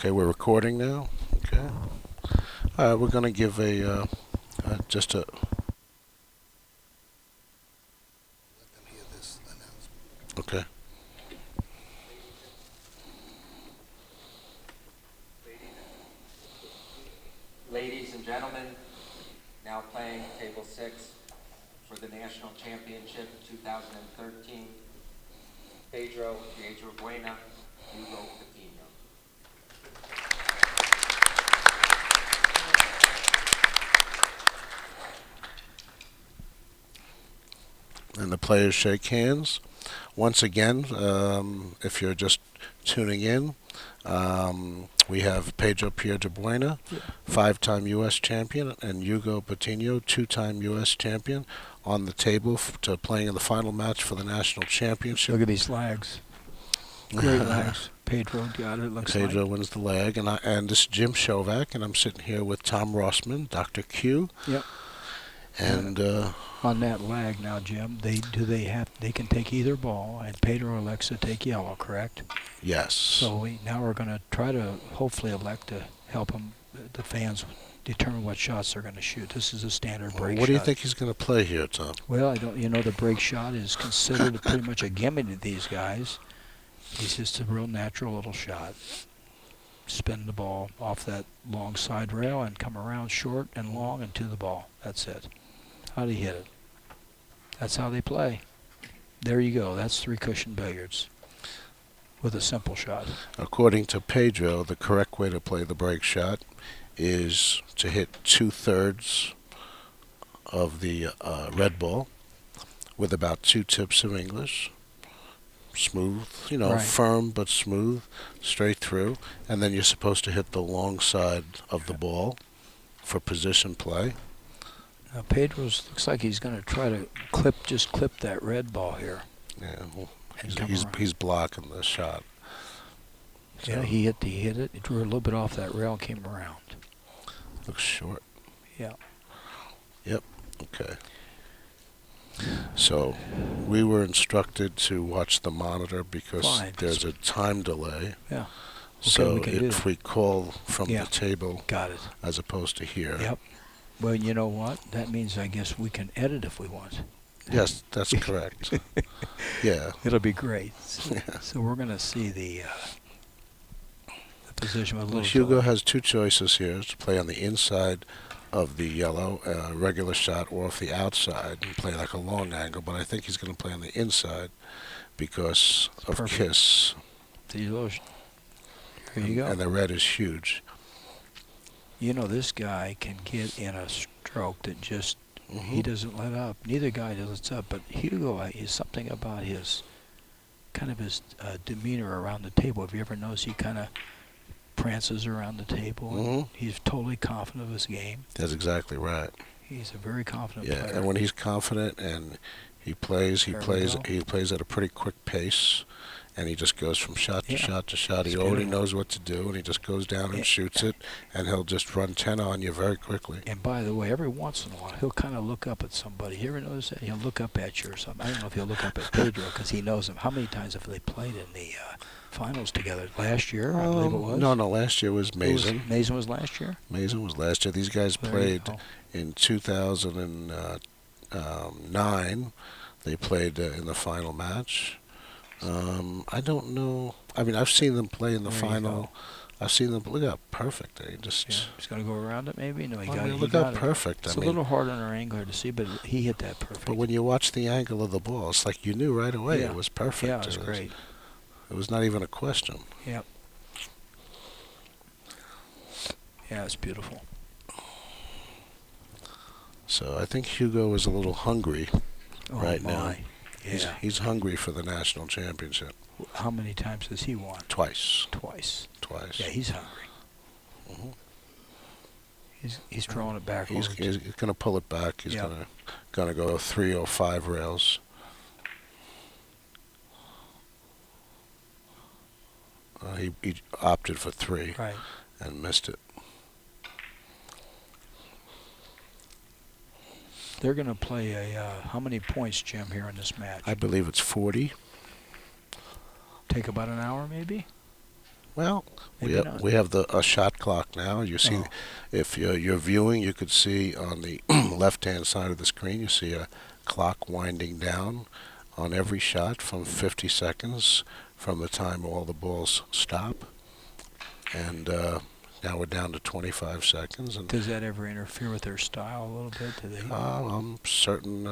Okay, we're recording now. Okay. We're going to give just a. Let them hear this announcement. Okay. Ladies and gentlemen, now playing table 6 for the National Championship 2013, Pedro Buena, Hugo Coutinho. And the players shake hands. Once again, if you're just tuning in, we have Pedro Buena, 5-time U.S. champion, and Hugo Coutinho, 2-time U.S. champion, on the table to playing in the final match for the national championship. Look at these lags. Great lags. Pedro got it. Looks Pedro like. wins the leg, and this is Jim Shovak, and I'm sitting here with Tom Rossman, Dr. Q. Yep. And on that lag now, Jim, they can take either ball, and Pedro elects to take yellow, correct? Yes. So now we're going to try to hopefully elect to help the fans determine what shots they're going to shoot. This is a standard break shot. What do you think he's going to play here, Tom? Well, I don't. The break shot is considered pretty much a gimme to these guys. It's just a real natural little shot. Spin the ball off that long side rail and come around short and long and to the ball. That's it. How do you hit it? That's how they play. There you go. That's 3-cushion billiards with a simple shot. According to Pedro, the correct way to play the break shot is to hit 2/3 of the red ball with about 2 tips of English. Smooth, Right. Firm but smooth, straight through. And then you're supposed to hit the long side of the ball for position play. Now Pedro's looks like he's going to try to clip that red ball here. Yeah, well, And he's blocking the shot. So Yeah, he hit it. It drew a little bit off that rail and came around. looks short. Yeah. Yep. Okay. So we were instructed to watch the monitor because Fine. there's a time delay. Yeah. So we can do if that. we call from Yeah. the table Got it. as opposed to here. Yep. Well, you know what? That means I guess we can edit if we want. Yes, that's correct. Yeah. It'll be great. So, Yeah. so we're going to see the position with a Well, little Hugo delay. has 2 choices here: to play on the inside of the yellow, regular shot, or off the outside and play like a long angle. But I think he's going to play on the inside because of Perfect. Kiss. Here you go. And the red is huge. This guy can get in a stroke that just, he Mhm. doesn't let up. Neither guy lets up, but Hugo is something about his demeanor around the table. Have you ever noticed he kind of prances around the table? And he's totally confident of his game. That's exactly right. He's a very confident Yeah, player. and when he's confident and he plays There we go. he plays at a pretty quick pace, and he just goes from shot to Yeah. shot to shot. He It's already beautiful. knows what to do, and he just goes down and Yeah. shoots it, and he'll just run 10 on you very quickly. And by the way, every once in a while, he'll kind of look up at somebody. You ever notice that? He'll look up at you or something. I don't know if he'll look up at Pedro because he knows him. How many times have they played in the finals together? Last year, I believe it was. No, last year was Mason. Mason was last year? Mason was last year. These guys There you played go. in 2009. They played in the final match. I don't know. I mean, I've seen them play in the There you final. go. I've seen them look up perfect. They just Yeah. He's going to go around it maybe? No, he I got mean, it. He look got up it. perfect. It's I a mean, little hard on our angler to see, but he hit that perfect. but when you watch the angle of the ball, it's like you knew right away Yeah. it was perfect. Yeah, it was great. It was not even a question. Yep. Yeah, it's beautiful. So I think Hugo is a little hungry Oh, right my. now. Yeah. He's hungry for the national championship. How many times has he won? Twice. Twice. Twice. Yeah, he's hungry. Mhm. He's throwing it backwards. He's going to pull it back. He's Yeah. going to go 3 or 5 rails. He opted for 3 Right. and missed it. They're going to play how many points, Jim, here in this match? I believe it's 40. Take about an hour, maybe? Well, Maybe not. we have a shot clock now. You see, Oh. if you're viewing, you could see on the left-hand side of the screen, you see a clock winding down on every shot from 50 seconds from the time all the balls stop. And now we're down to 25 seconds. And Does that ever interfere with their style a little bit? Do they? I'm certain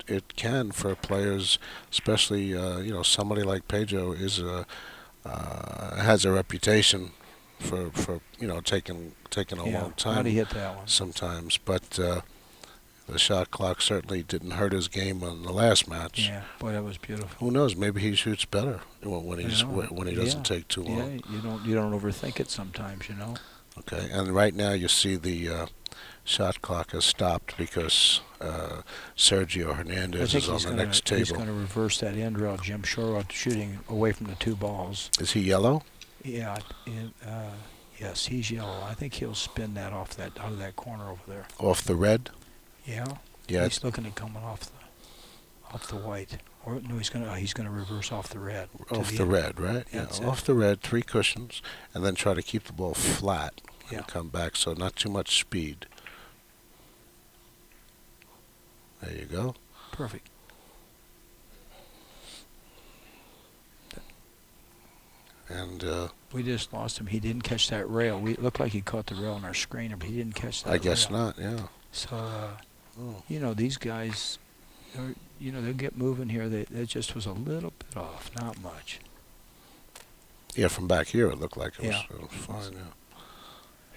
it can for players, especially somebody like Pedro has a reputation for taking a Yeah. long How'd he time hit that one? sometimes. But the shot clock certainly didn't hurt his game on the last match. Yeah. Boy, that was beautiful. Who knows? Maybe he shoots better when I know. when he doesn't take too Yeah. long. You don't overthink it sometimes. You know. Okay, and right now you see the shot clock has stopped because Sergio I Hernandez think is on he's the gonna next he's table. gonna reverse that end rail, Jim Shore, shooting away from the two balls. Is he yellow? Yeah. Yes, he's yellow. I think he'll spin that out of that corner over there. Off the red? Yeah. Yeah. He's looking at coming off the white. Or no, he's gonna reverse off the red. Off the red, right? Yeah, That's it. off the red, 3 cushions, and then try to keep the ball flat Yeah. and come back, so not too much speed. There you go. Perfect. And We just lost him. He didn't catch that rail. It looked like he caught the rail on our screener, but he didn't catch that I guess rail. not, yeah. So, Oh. these guys, they'll get moving here. That just was a little bit off, not much. Yeah, from back here it looked like it Yeah. was fine, yeah.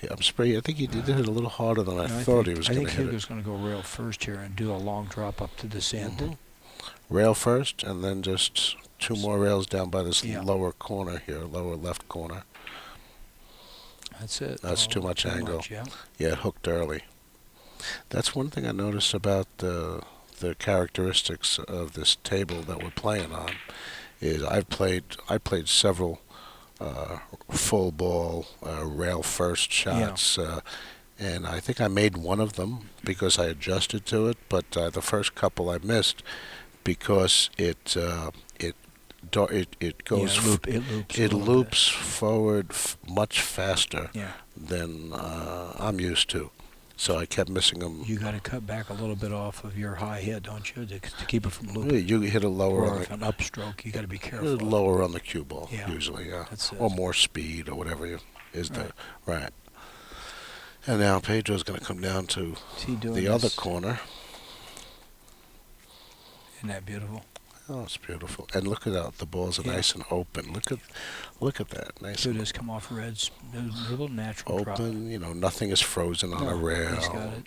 Yeah, I think he did it a little harder than I No, thought he was I going think to hit Hugo's it. going to go rail first here and do a long drop up to this end. Mhm. Rail first, and then just 2 more rails down by this Yeah. lower corner here, lower left corner. That's it. That's too much angle. Yeah. Yeah, it hooked early. That's one thing I noticed about the characteristics of this table that we're playing on is I played several full ball rail first shots, and I think I made one of them because I adjusted to it, but the first couple I missed because it goes Yeah, it loops. a it little bit. loops forward much faster Yeah. than I'm used to. So I kept missing them. You got to cut back a little bit off of your high hit, don't you, to keep it from Yeah, looping? you hit a lower Or on if the an upstroke, you got to be careful. lower on the cue ball Yeah. usually, yeah, That's it. or more speed or whatever is Right. the right. And now Pedro's going to come down to Is he doing the other this? corner. Isn't that beautiful? Oh, it's beautiful. And look at that, the balls are Yeah. nice and open. Look at that, nice So and just come off reds, a little natural drop. open. Nothing is frozen on No, a rail. He's got it.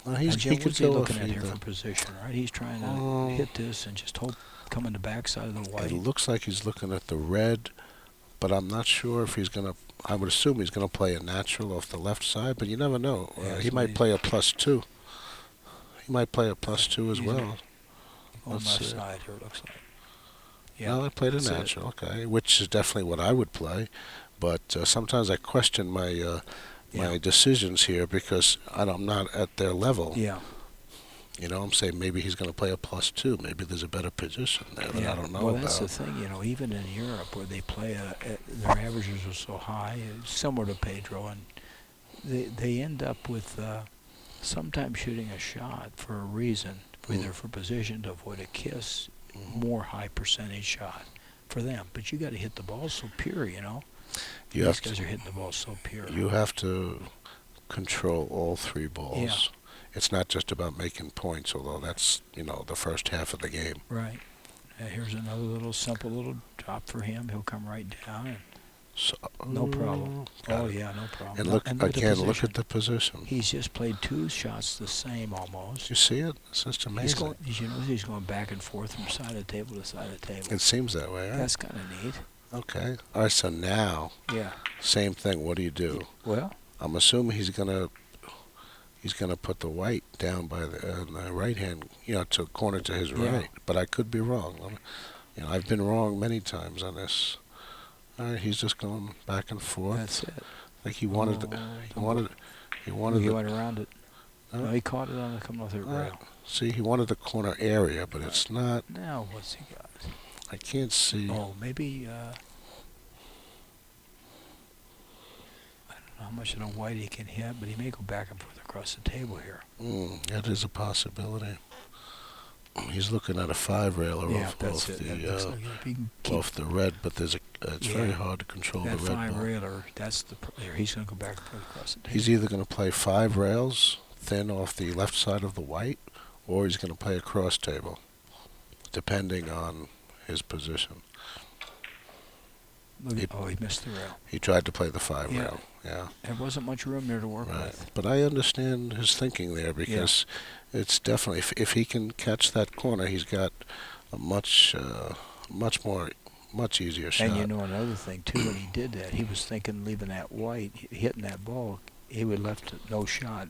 Well, Now, he Jim, could what's he go looking off at here either. for position, right? He's trying to Oh. hit this and just hope come in the backside of the It white. looks like he's looking at the red, but I'm not sure if he's going to. I would assume he's going to play a natural off the left side, but you never know. Yeah, He so might he's- play a +2. He might play a +2 as He's well. On let's left see. side here, it looks like. Yeah. No, I played a that's it. natural, okay, which is definitely what I would play. But sometimes I question my Yeah. decisions here because I'm not at their level. Yeah. I'm saying maybe he's going to play a +2. Maybe there's a better position there that I don't know well, about. that's the thing, even in Europe where they play, their averages are so high, similar to Pedro, and they end up with sometimes shooting a shot for a reason, either for position to avoid a kiss, more high percentage shot for them. But you got to hit the ball so pure, You These have guys to, are hitting the ball so pure. you have to control all 3 balls. Yeah. It's not just about making points, although that's the first half of the game. Right. Here's another little simple little drop for him. He'll come right down. And So, no problem. got Oh, it. yeah, no problem. And look at the again. Look position. at the position. He's just played 2 shots the same almost. You see it? It's just He's amazing. going, did you notice he's going back and forth from side of the table to side of the table? It seems that way, right? That's kind of neat. Okay. All right. So now, Yeah. same thing. What do you do? Well, I'm assuming he's gonna put the white down by the right hand, to corner to his Yeah. right. But I could be wrong. I've been wrong many times on this. All right. He's just going back and forth. that's it. Like he wanted. He wanted. He wanted. He the, went around it. No. No, he caught it on the coming off the All right. rail. See, he wanted the corner area, but it's not. Now, what's he got? I can't see. Oh, maybe how much of the white he can hit, but he may go back and forth across the table here. That is a possibility. He's looking at a 5-railer Yeah, off, that's it. That looks like if he can keep off the red, but there's a. It's very hard to control that the red ball. 5-railer, that's the player. He's going to go back and forth across the table. He's either going to play 5 rails thin off the left side of the white, or he's going to play a cross table, depending on his position. Look at, he missed the rail. He tried to play the 5 Yeah. rail. Yeah. There wasn't much room there to work Right. with. But I understand his thinking there, because it's definitely, if he can catch that corner, he's got a much easier shot. And you know another thing too, when he did that, he was thinking leaving that white, hitting that ball, he would left no shot.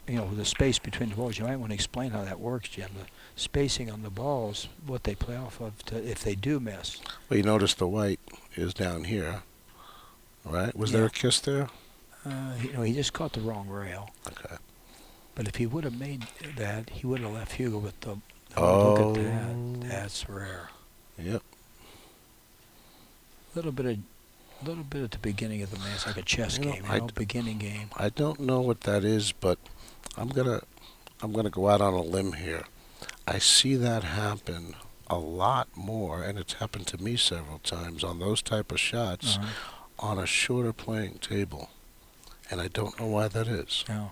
You know, the space between the balls. You might want to explain how that works, Jim. The spacing on the balls, what they play off of, if they do miss. Well, you notice the white is down here, right? Was there a kiss there? You know, he just caught the wrong rail. Okay. But if he would have made that, he would have left Hugo with the. Oh. Look at that. That's rare. Yep. A little bit at the beginning of the match, like a chess game, beginning game. I don't know what that is, but I'm gonna go out on a limb here. I see that happen a lot more, and it's happened to me several times on those type of shots on a shorter playing table, and I don't know why that is. No.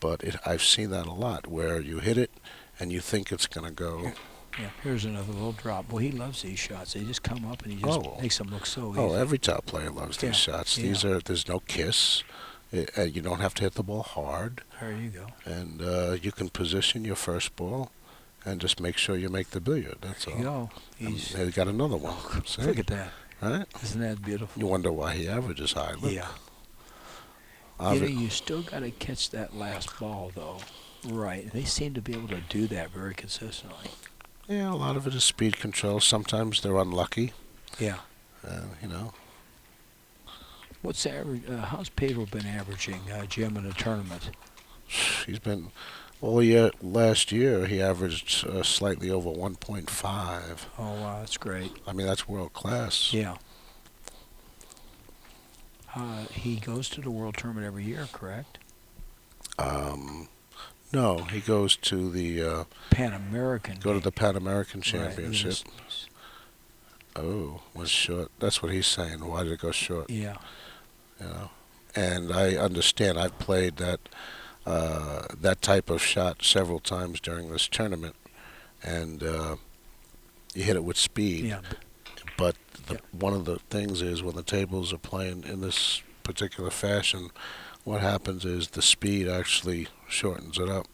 But I've seen that a lot, where you hit it and you think it's gonna go. Yeah, here's another little drop. Well, he loves these shots. They just come up and he just makes them look so easy. Oh, every top player loves these shots. Yeah. There's no kiss. You don't have to hit the ball hard. There you go. And you can position your first ball and just make sure you make the billiard. That's all. There you go. He's got another one. See? Look at that. Right? Isn't that beautiful? You wonder why he averages high. Look. Yeah. You know, you still got to catch that last ball, though. Right. And they seem to be able to do that very consistently. Yeah, a lot of it is speed control. Sometimes they're unlucky. Yeah. You know. What's the average? How's Pedro been averaging, Jim, in a tournament? He's been all year. Last year, he averaged slightly over 1.5. Oh, wow, that's great. I mean, that's world class. Yeah. He goes to the World Tournament every year, correct? No, he goes to the Pan American. to the Pan American Right, Championship. Oh, was short. That's what he's saying. Why did it go short? Yeah. You know, and I understand. I've played that type of shot several times during this tournament, and you hit it with speed. Yeah. But one of the things is, when the tables are playing in this particular fashion, what happens is the speed actually shortens it up.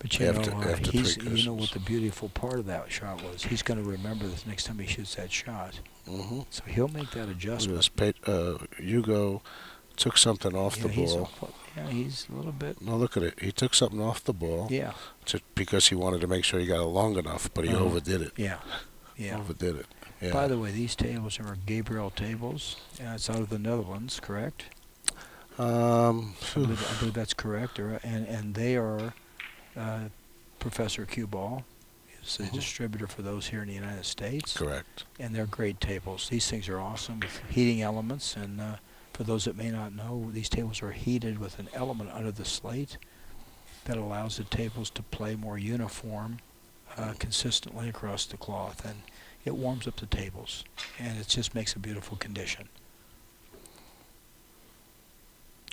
But you after know, you know what the beautiful part of that shot was? He's going to remember this next time he shoots that shot. Mm-hmm. So he'll make that adjustment. Hugo took something off the ball. He's a little bit. No, look at it. He took something off the ball. Yeah. Because he wanted to make sure he got it long enough, but he overdid it. Yeah. Yeah. Overdid it. Yeah. By the way, these tables are Gabriel tables. It's out of the Netherlands, correct? I believe that's correct. And they are Professor Q Ball is the distributor for those here in the United States. Correct. And they're great tables. These things are awesome with heating elements. And for those that may not know, these tables are heated with an element under the slate that allows the tables to play more uniform, consistently across the cloth. And it warms up the tables. And it just makes a beautiful condition.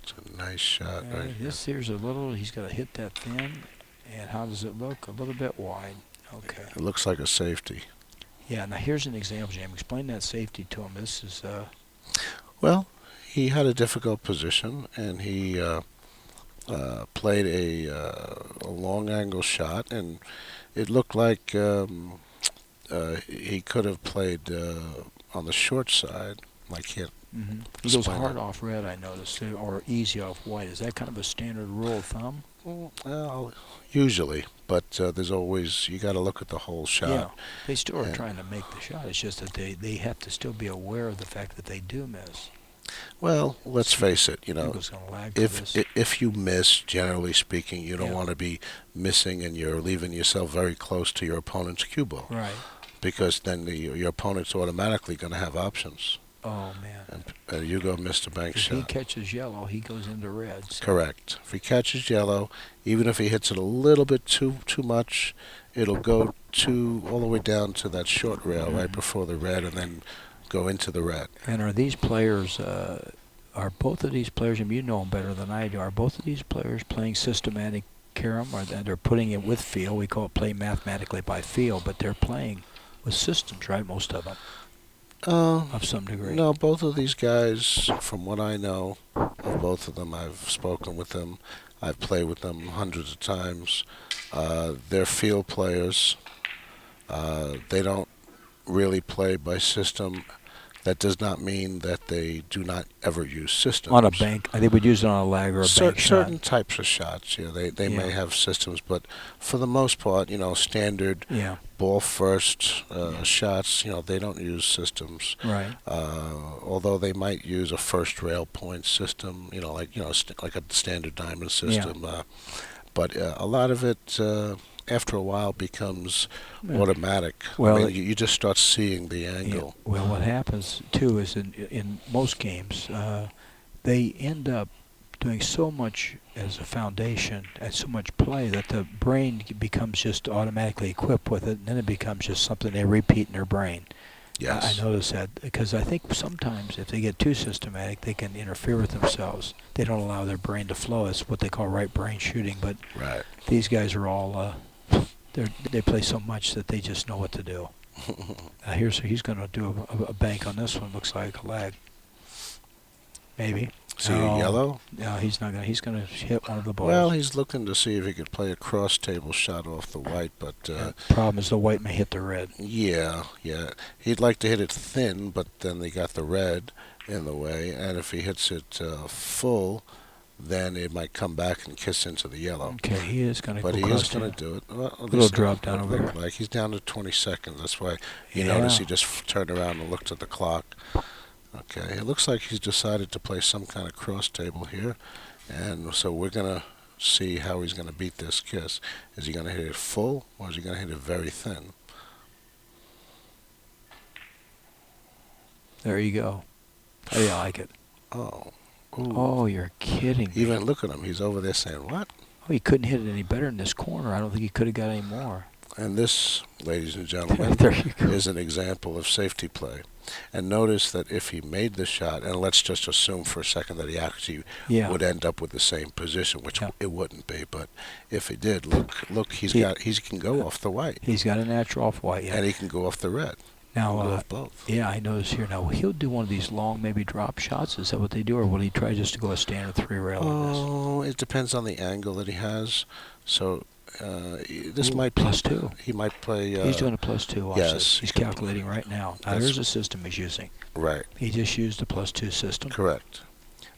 It's a nice shot right here. This here's a little, he's got to hit that thin. And how does it look? A little bit wide. Okay. It looks like a safety. Yeah, now here's an example, James. Explain that safety to him. This is... Well, he had a difficult position, and he played a long angle shot, and it looked like he could have played on the short side. I can't. He goes hard off red, I noticed, or easy off white. Is that kind of a standard rule of thumb? Well, usually, but there's always, you got to look at the whole shot. Yeah, they still are trying to make the shot. It's just that they have to still be aware of the fact that they do miss. Well, let's face it, you know, gonna lag to this. if you miss, generally speaking, you don't want to be missing, and you're leaving yourself very close to your opponent's cue ball. Right. Because then your opponent's automatically going to have options. Oh, man. Hugo missed a bank If he shot. catches yellow, he goes into red. So Correct. If he catches yellow, even if he hits it a little bit too much, it'll go all the way down to that short rail right before the red, and then go into the red. And are these players? Are both of these players? And you know them better than I do. Are both of these players playing systematic carom, or they're putting it with feel? We call it play mathematically by feel, but they're playing with systems, right? Most of them, of some degree. No, both of these guys, from what I know of both of them, I've spoken with them. I've played with them hundreds of times. They're field players. They don't really play by system. That does not mean that they do not ever use systems. On a bank, they would use it on a lag or a bank shot. Certain types of shots, they may have systems, but for the most part, standard ball first shots, they don't use systems. Right. Although they might use a first rail point system, like a standard diamond system. But a lot of it, after a while, becomes automatic. Well, you just start seeing the angle. Yeah. Well, what happens too is in most games, they end up doing so much as a foundation and so much play that the brain becomes just automatically equipped with it, and then it becomes just something they repeat in their brain. Yes. I notice that because I think sometimes if they get too systematic, they can interfere with themselves. They don't allow their brain to flow. It's what they call right brain shooting. But right. These guys are all they play so much that they just know what to do. He's going to do a bank on this one. Looks like a lag. Maybe. See yellow? No, he's not going. He's going to hit one of the balls. Well, he's looking to see if he could play a cross table shot off the white, but problem is the white may hit the red. Yeah. He'd like to hit it thin, but then they got the red in the way, and if he hits it full, then it might come back and kiss into the yellow. Okay, he is going to. But he is going to do it. Well, a little drop down over there. Like he's down to 20 seconds. That's why you notice he just turned around and looked at the clock. Okay, it looks like he's decided to play some kind of cross table here, and so we're going to see how he's going to beat this kiss. Is he going to hit it full, or is he going to hit it very thin? There you go. How do you like it? Oh. Ooh. Oh, you're kidding me. Even look at him. He's over there saying, what? Oh, he couldn't hit it any better in this corner. I don't think he could have got any more. And this, ladies and gentlemen, is an example of safety play. And notice that if he made the shot, and let's just assume for a second that he actually would end up with the same position, which it wouldn't be. But if he did, look, he can go off the white. He's got a natural off white, and he can go off the red. Now, both. Yeah, I notice here. Now he'll do one of these long, maybe drop shots. Is that what they do, or will he try just to go a standard 3-rail on this? Oh, it depends on the angle that he has. So this might be +2. He might play. He's doing a +2. Watch yes, this. He's calculating right now. Now here's a system he's using. Right. He just used the +2 system. Correct.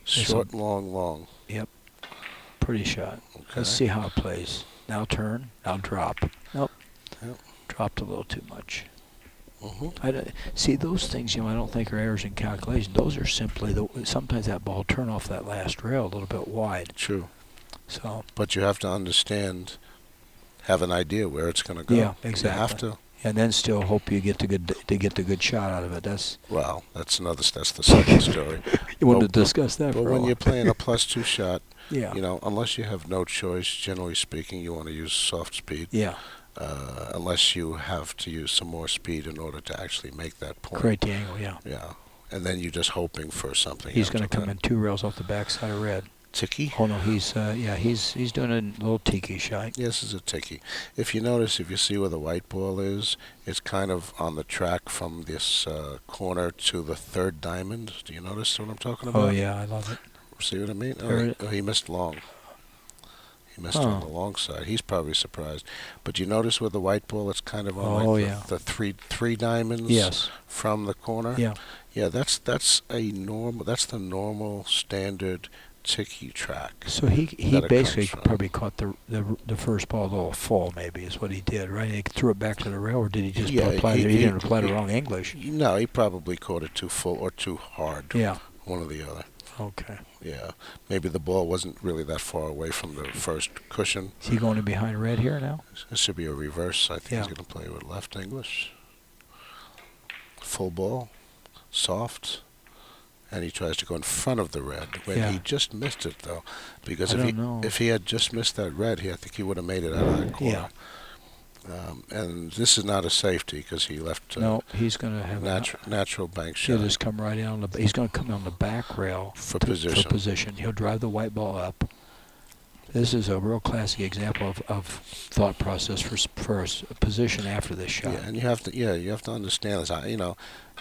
Short, long. Yep. Pretty shot. Okay. Let's see how it plays. Now turn. Now drop. Nope. Yep. Dropped a little too much. Mm-hmm. See, those things, I don't think are errors in calculation. Those are simply, sometimes that ball turn off that last rail a little bit wide. True. So. But you have to understand, have an idea where it's going to go. Yeah, exactly. You have to. And then still hope you get the good shot out of it. That's that's the second story. You wanted to discuss that. But when you're playing a +2 shot, yeah. Unless you have no choice, generally speaking, you want to use soft speed. Yeah. Unless you have to use some more speed in order to actually make that point. Create the angle, yeah. Yeah. And then you're just hoping for something. He's going to come in 2 rails off the backside of red. Tiki? Oh no, he's doing a little tiki shot. Yes, it's a tiki. If you see where the white ball is, it's kind of on the track from this corner to the 3rd diamond. Do you notice what I'm talking about? Oh yeah, I love it. See what I mean? Oh, he missed long. He missed on the long side. He's probably surprised. But you notice with the white ball, it's kind of on the three diamonds. Yes. From the corner. Yeah. Yeah, that's the normal standard tiki track. So he basically probably caught the first ball a little full, maybe is what he did, right? He threw it back to the rail, or did he just apply? He didn't apply the wrong English. No, he probably caught it too full or too hard. Yeah. One or the other. Okay. Yeah, maybe the ball wasn't really that far away from the first cushion. Is he going to behind red here now? This should be a reverse. I think he's going to play with left English. Full ball, soft, and he tries to go in front of the red. When Yeah. he just missed it though, because I don't know. if he had just missed that red, I think he would have made it out of that corner. And this is not a safety because he left No, he's going to have natural bank he'll shot just come right in on the. He's going to come on the back rail for for position. position. He'll drive the white ball up. This is a real classic example of thought process for a position after this shot. Yeah, and you have to understand this.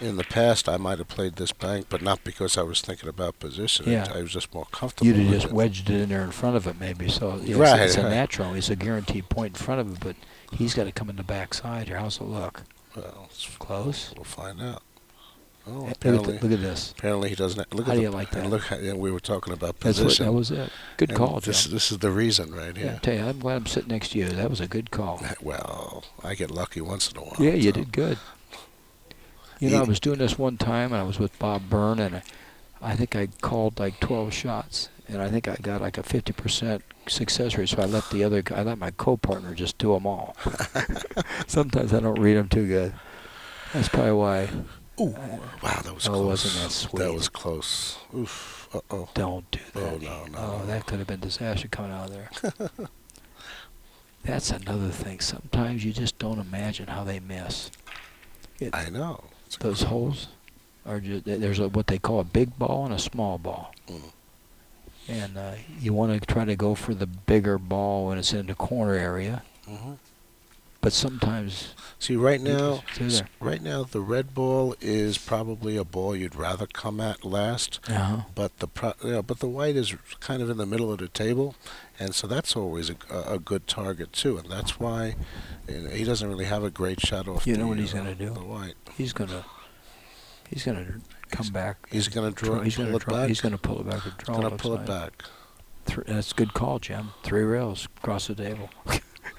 In the past I might have played this bank, but not because I was thinking about position. Yeah. I was just more comfortable. You'd have with just it. wedged it in there in front of it, maybe. So yeah, Right, it's a right. natural. It's a guaranteed point in front of it, but he's got to come in the back side here. How's it look? Well, Close. we'll find out. Oh, Look apparently, at this. apparently he doesn't. Look How at do the, you like and that? look, we were talking about That position. was it. Good And call, this Jim. this is the reason right Yeah, here. I tell you, I'm glad I'm sitting next to you. That was a good call. Well, I get lucky once in a while. Yeah, you so. did good. You know, I was doing this one time, and I was with Bob Byrne, and I think I called like 12 shots, and I think I got like a 50% success rate. So I let my co-partner just do them all. Sometimes I don't read them too good. That's probably why. Ooh, wow, that was Oh, close. wasn't that sweet? That was close. Oof. Uh-oh. Don't do that. Oh, no. Oh, that could have been disaster coming out of there. That's another thing. Sometimes you just don't imagine how they miss. I know. Those holes are just, there's what they call a big ball and a small ball. Mm. And you want to try to go for the bigger ball when it's in the corner area. Mm-hmm. But sometimes See, right now, it's there. the red ball is probably a ball you'd rather come at last. Uh-huh. But but the white is kind of in the middle of the table, and so that's always a good target too. And that's why he doesn't really have a great shot off. You know what he's gonna do? The white. He's gonna come back. He's gonna draw. He's gonna pull it draw. back. He's gonna pull it back and draw. Gonna looks pull it like. back. That's a good call, Jim. 3 rails across the table.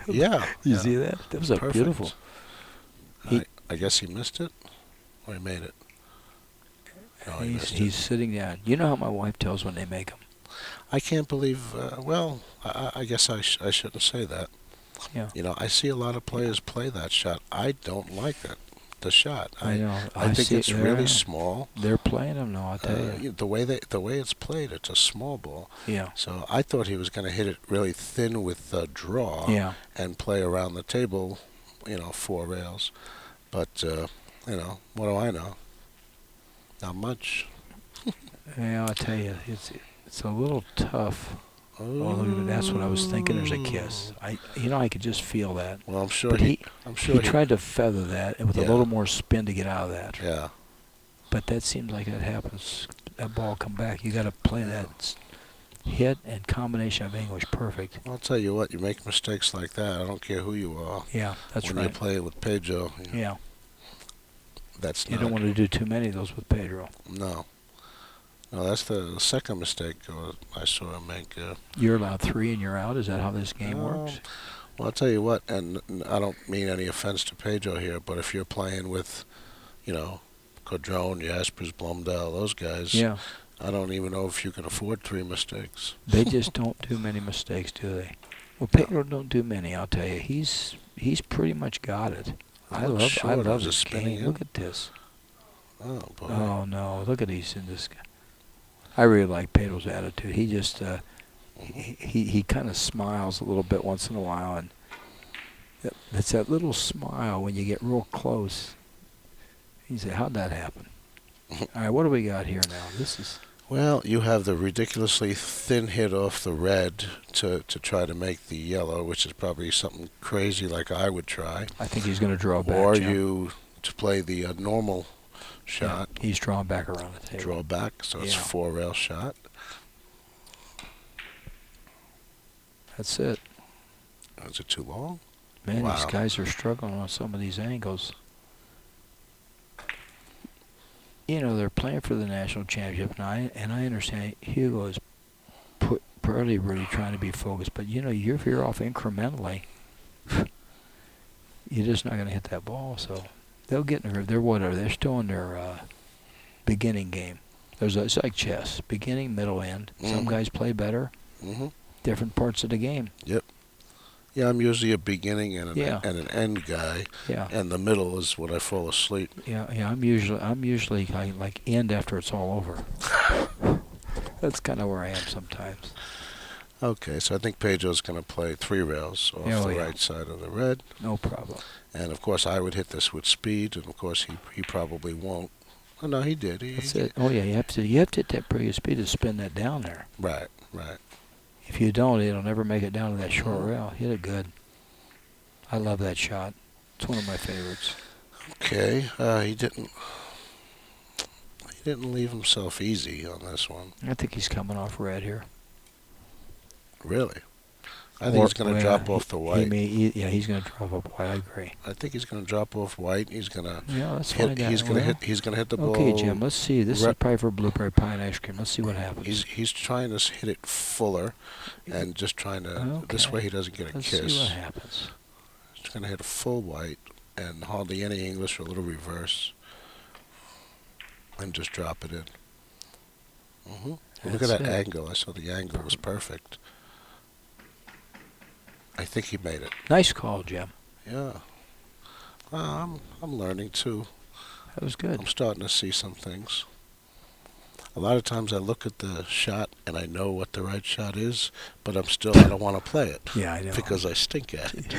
Yeah. You yeah. see that? That was a Perfect. beautiful. I guess he missed it, or he made it. No, he missed it. He's sitting down. You know how my wife tells when they make them. I can't believe. Well, I guess I shouldn't say that. Yeah. You know, I see a lot of players play that shot. I don't like it. The shot. I know. I think see it's it really there. small. They're playing them now, I'll tell you. The way it's played, it's a small ball. Yeah. So I thought he was going to hit it really thin with the draw Yeah. and play around the table, 4 rails. But what do I know? Not much. Yeah, I'll tell you, it's a little tough. Oh, look at it. That's what I was thinking. There's a kiss. I could just feel that. Well, I'm sure But he tried to feather that with a Yeah. little more spin to get out of that. Yeah. But that seems like that happens. That ball come back. You got to play that hit and combination of English perfect. I'll tell you what. You make mistakes like that. I don't care who you are. Yeah, that's when right. you play with Pedro, Yeah, that's you not. don't want to do too many of those with Pedro. No. No, that's the second mistake I saw him make. You're allowed 3 and you're out. Is that how this game works? Well, I'll tell you what, and I don't mean any offense to Pedro here, but if you're playing with, Codrone, Jaspers, Blomdahl, those guys, Yeah. I don't even know if you can afford 3 mistakes. They just don't do many mistakes, do they? Well, Pedro don't do many. I'll tell you, he's pretty much got it. I love this game. Look at this. Oh boy. Oh no! Look at these in this guy. I really like Pedro's attitude. He just he kind of smiles a little bit once in a while, and it's that little smile when you get real close. You say, "How'd that happen?" All right, what do we got here now? This is Well, you have the ridiculously thin hit off the red to try to make the yellow, which is probably something crazy like I would try. I think he's going to draw back. Or Jim. you to play the normal shot, Yeah, he's drawing back around the table. draw back, so it's Yeah. 4 rail shot. That's it. Is it too long? Man, Wow. these guys are struggling on some of these angles. They're playing for the national championship, and I understand Hugo is probably really trying to be focused, but if you're off incrementally, you're just not going to hit that ball. So they'll get in they're still in their beginning game. It's like chess, beginning, middle, end. Some Mhm. guys play better, Mm-hmm. different parts of the game. Yeah, I'm usually a beginning and Yeah. an end guy, Yeah. and the middle is when I fall asleep. Yeah. Yeah. I'm usually like end after it's all over. That's kind of where I am sometimes. Okay, so I think Pedro's going to play 3 rails off Oh, the yeah. right side of the red. No problem. And of course, I would hit this with speed, and of course, he probably won't. Oh, no, he did. That's it. Oh yeah, you have to hit that pretty good speed to spin that down there. Right, right. If you don't, it'll never make it down to that short Mhm. rail. Hit it good. I love that shot. It's one of my favorites. Okay, he didn't leave himself easy on this one. I think he's coming off red here. Really, I think he's going to drop off the white. He's going to drop off white. I agree. I think he's going to drop off white. He's going to Yeah, let's hit. find out. He's going to hit. He's going to hit the ball. Okay, Jim. Let's see. This is Re- probably for blueberry pie and ice cream. Let's see what happens. He's trying to hit it fuller, and just trying to. This Okay. way, he doesn't get a Let's kiss. see what happens. He's going to hit a full white, and hardly any English or a little reverse, and just drop it in. Look at That's that it. angle. I saw the angle was perfect. I think he made it. Nice call, Jim. Yeah. I'm learning too. That was good. I'm starting to see some things. A lot of times I look at the shot and I know what the right shot is, but I don't want to play it Yeah, I know. because I stink at it.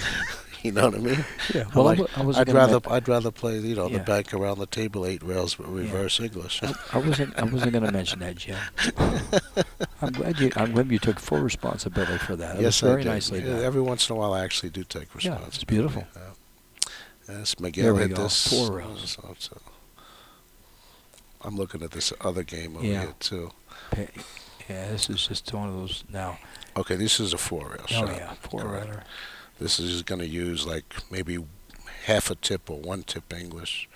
You know what I mean? Yeah. I'm Well, like, I'd rather. I'd rather play the Yeah. bank around the table 8 rails with reverse English. I wasn't going to mention that, Jim. I'm glad you took full responsibility for that. It Yes, was very I did. nicely Yeah, done. every once in a while I actually do take Yeah, responsibility. it's beautiful. Yes, There Miguel we hit go. this. 4 rails. So I'm looking at this other game over Yeah. here too. Yeah, this is just one of those now. Okay, this is a 4 rail Oh shot. yeah, 4 Correct. railer. This is going to use like maybe half a tip or 1 tip English.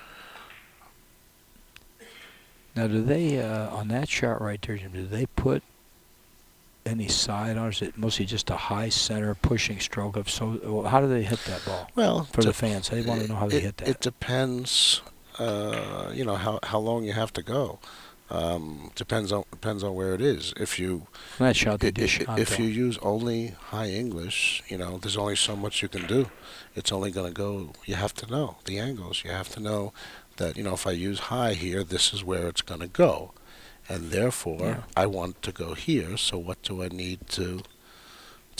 Now, do they on that shot right there, Jim? Do they put any side on, or is it mostly just a high center pushing stroke of? So, how do they hit that ball? Well, For the fans, they want to know how they hit that. It depends. How long you have to go. Depends on where it is. If you On that shot, they did shot if though. you use only high English, there's only so much you can do. It's only going to go. You have to know the angles. You have to know that if I use high here, this is where it's going to go, and therefore Yeah. I want to go here. So what do I need to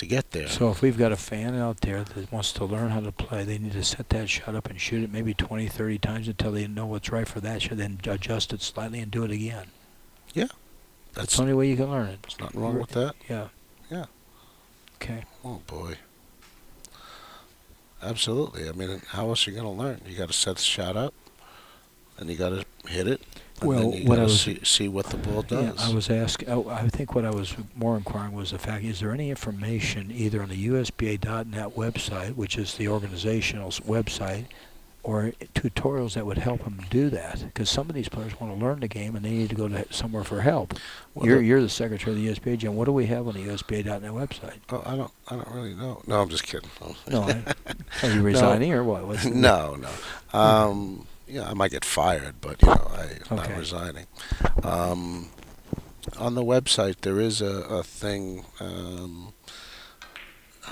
get there? So if we've got a fan out there that wants to learn how to play, they need to set that shot up and shoot it maybe 20, 30 times until they know what's right for that shot, then adjust it slightly and do it again. That's That's the only way you can learn it. there's nothing wrong with that. Yeah. Yeah. Okay. Oh boy. Absolutely. I mean, how else are you going to learn? You got to set the shot up, and you got to hit it, and Well, then you what got I to was- see what the ball does. Yeah, I was asking. I think what I was more inquiring was the fact: is there any information either on the USBA.net website, which is the organizational website, or tutorials that would help them do that? Because some of these players want to learn the game and they need to go to somewhere for help. Well, You're the secretary of the USBA, Jim. What do we have on the USBA.net website? Oh, I don't really know. No, I'm just kidding. No, are you resigning or what? What's No. I might get fired, but I'm not Okay. resigning. On the website, there is a thing.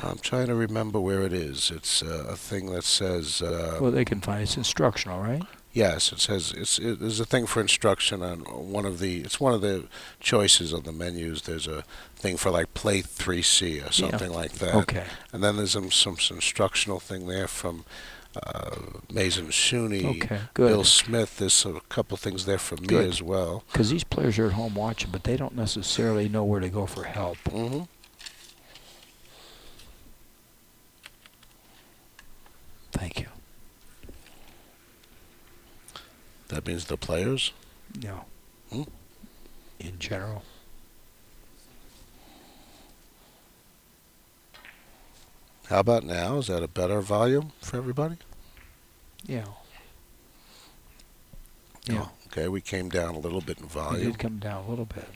I'm trying to remember where it is. It's a thing that says. Well, they can find it's instructional, right? Yes, it says there's a thing for instruction on one of the choices on the menus. There's a thing for like play 3C or something like that. Okay. And then there's some instructional thing there from Mason Shuney, Okay. Good. Bill Smith. There's a couple things there for me Good. as well. Because these players are at home watching, but they don't necessarily know where to go for help. Mm-hmm. Thank you. That means the players. No. Hmm? In general. How about now? Is that a better volume for everybody? Yeah. Yeah. Oh, okay, we came down a little bit in It volume. did come down a little bit.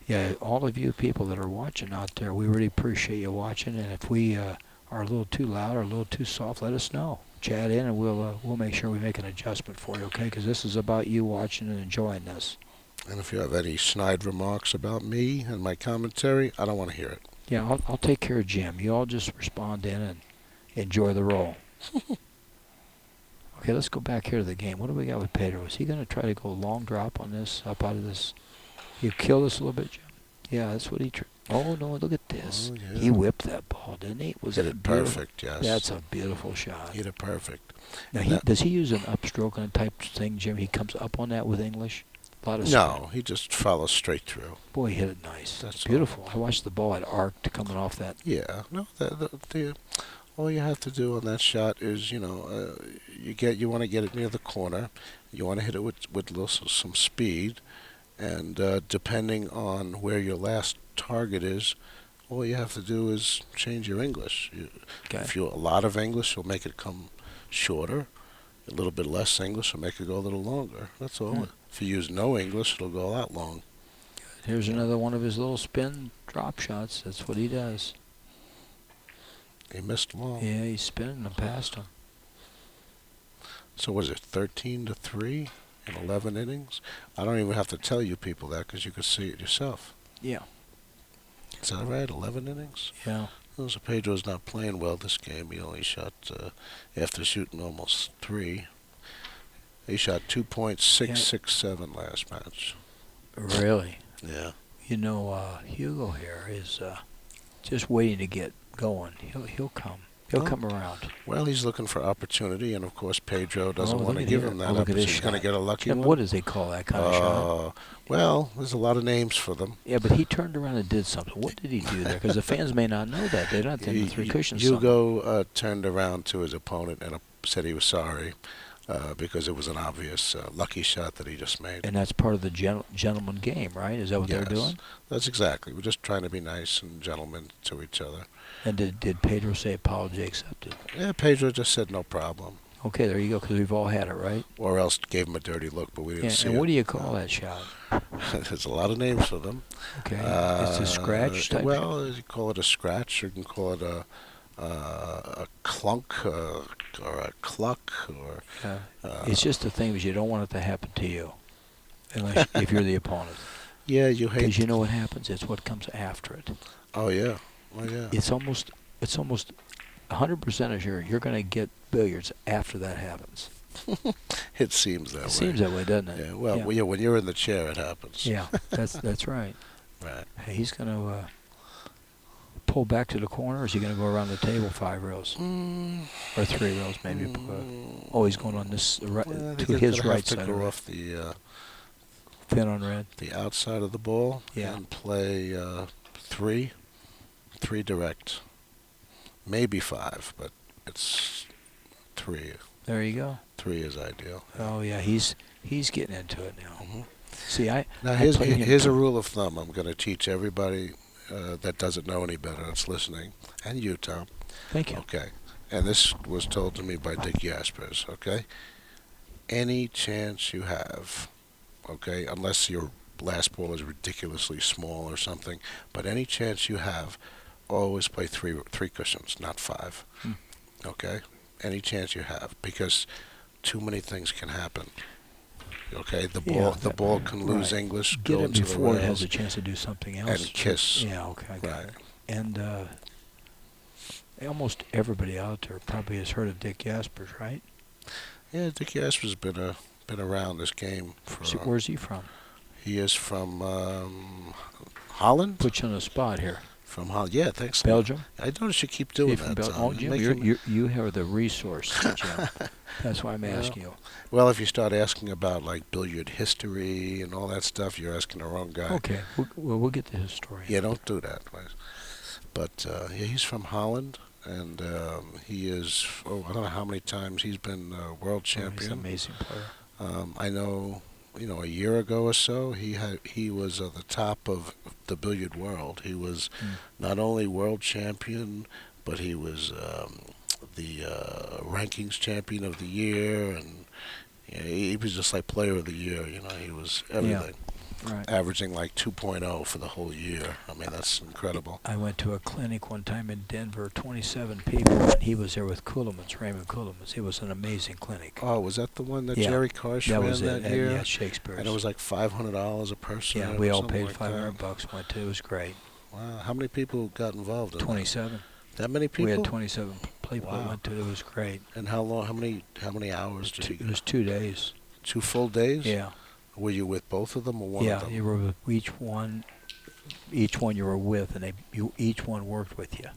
Yeah, all of you people that are watching out there, we really appreciate you watching. And if we are a little too loud or a little too soft, let us know. Chat in, and we'll make sure we make an adjustment for you, okay? Because this is about you watching and enjoying this. And if you have any snide remarks about me and my commentary, I don't want to hear it. Yeah, I'll take care of Jim. You all just respond in and enjoy the roll. Okay, let's go back here to the game. What do we got with Pedro? Is he going to try to go long drop on this, up out of this? You kill this a little bit, Jim? Yeah, that's what he oh, no, look at this. Oh, yeah. He whipped that ball, didn't he? Was Hit it it beautiful? perfect, yes. That's a beautiful shot. Hit it perfect. Now, does he use an upstroke on type thing, Jim? He comes up on that with English? A lot of No, he just follows straight through. Boy, he hit it nice. That's beautiful. I watched the ball at arced coming off that. Yeah, no, all you have to do on that shot is, you want to get it near the corner. You want to hit it with some speed, and depending on where your last target is, all you have to do is change your English. Okay. If you a lot of English, you'll make it come shorter. A little bit less English will make it go a little longer. That's all. Hmm. If you use no English, it'll go a lot long. Here's another one of his little spin drop shots. That's what he does. He missed them all. Yeah, he's spinning them past him. So was it 13-3 in 11 innings? I don't even have to tell you people that because you could see it yourself. Yeah. Is that right? 11 innings? Yeah. So Pedro's not playing well this game. He only shot, after shooting almost 3, he shot 2.667 last match. Really? Yeah. You know, Hugo here is just waiting to get going. He'll come. He'll come around. Well, he's looking for opportunity, and of course Pedro doesn't want to look at give here. him that. Look at this He's going to shot. get a lucky Jim, one. what does they call that kind of shot? Well, there's a lot of names for them. Yeah, but he turned around and did something. What did he do there? Because the fans may not know that. They don't think the three cushions. Hugo turned around to his opponent and said he was sorry because it was an obvious lucky shot that he just made. And that's part of the gentleman game, right? Is that what they're doing? That's exactly. We're just trying to be nice and gentlemen to each other. And did Pedro say apology accepted? Yeah, Pedro just said no problem. Okay, there you go, because we've all had it, right? Or else gave him a dirty look, but we didn't see and it. what do you call that shot? There's a lot of names for them. Okay, it's a scratch type? Well, you can call it a scratch, or you can call it a clunk, or a cluck, or... it's just the thing is you don't want it to happen to you, unless if you're the opponent. Yeah, you hate... Because you know what happens? It's what comes after it. Oh, yeah. Oh, yeah. It's almost 100% sure you're going to get billiards after that happens. It seems that way. It seems that way, doesn't it? Yeah, well, when you're in the chair, it happens. Yeah, that's right. Right. Hey, he's going to pull back to the corner, or is he going to go around the table 5 rows? Or 3 rows, maybe. He's going on this right, to his right side. To go off the pin on red. The outside of the ball and play 3 direct. Maybe 5, but it's 3. There you go. 3 is ideal. Oh yeah, he's getting into it now. Mm-hmm. See, now here's a rule of thumb. I'm going to teach everybody that doesn't know any better that's listening, and you, Tom. Thank you. Okay, and this was told to me by Dick Jaspers. Okay, any chance you have, okay, unless your last ball is ridiculously small or something, but any chance you have, always play 3 cushions, not 5. Okay, any chance you have, because too many things can happen. Okay, the ball can lose English, get go it into the before it rails, has a chance to do something else. and kiss. Yeah, okay, I got Right. it. And almost everybody out there probably has heard of Dick Jaspers, right? Yeah, Dick Jasper's been around this game for. So where's he from? He is from Holland. Put you on the spot here. From Holland, yeah. Thanks. Belgium. I noticed you keep doing that. Oh, Jim, you have the resource, Jim. That's why I'm asking you. Well, if you start asking about like billiard history and all that stuff, you're asking the wrong guy. Okay, we'll get the historian. Yeah, don't do that, please. But he's from Holland, and he is. Oh, I don't know how many times he's been world champion. He's an amazing player. I know. A year ago or so, he was at the top of the billiard world. He was not only world champion, but he was the rankings champion of the year, and he was just like player of the year. He was everything. Right. Averaging like 2.0 for the whole year. I mean, that's incredible. I went to a clinic one time in Denver, 27 people, and he was there with Raymond Kuhlmans. It was an amazing clinic. Oh, was that the one that Jerry Karsh ran that year? Yeah, Shakespeare. And it was like $500 a person. Yeah, we all paid like $500. Went to. It was great. Wow. How many people got involved in 27. that? That many people? We had 27 people that Wow. went to it. It was great. And how long? How many hours did you It go? was 2 days. 2 full days? Yeah. Were you with both of them or one Yeah, of them? you were with each one. Each one you were with, and each one worked with you.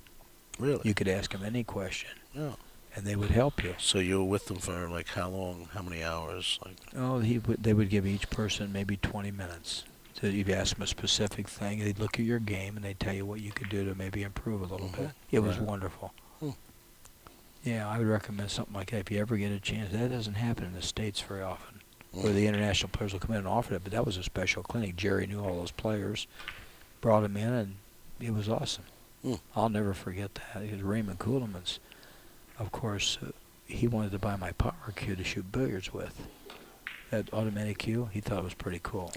Really? You could ask them any question, Yeah. and they would help you. So you were with them for like how long? How many hours? Like, Oh, they would give each person maybe 20 minutes. So you'd ask them a specific thing. They'd look at your game, and they'd tell you what you could do to maybe improve a little bit. It was Right. wonderful. Hmm. Yeah, I would recommend something like that if you ever get a chance. That doesn't happen in the States very often, where the international players will come in and offer it. But that was a special clinic. Jerry knew all those players, brought them in, and it was awesome. I'll never forget that. Because Raymond Kuhlman's, of course, he wanted to buy my power cue to shoot billiards with. That automatic cue, he thought it was pretty cool.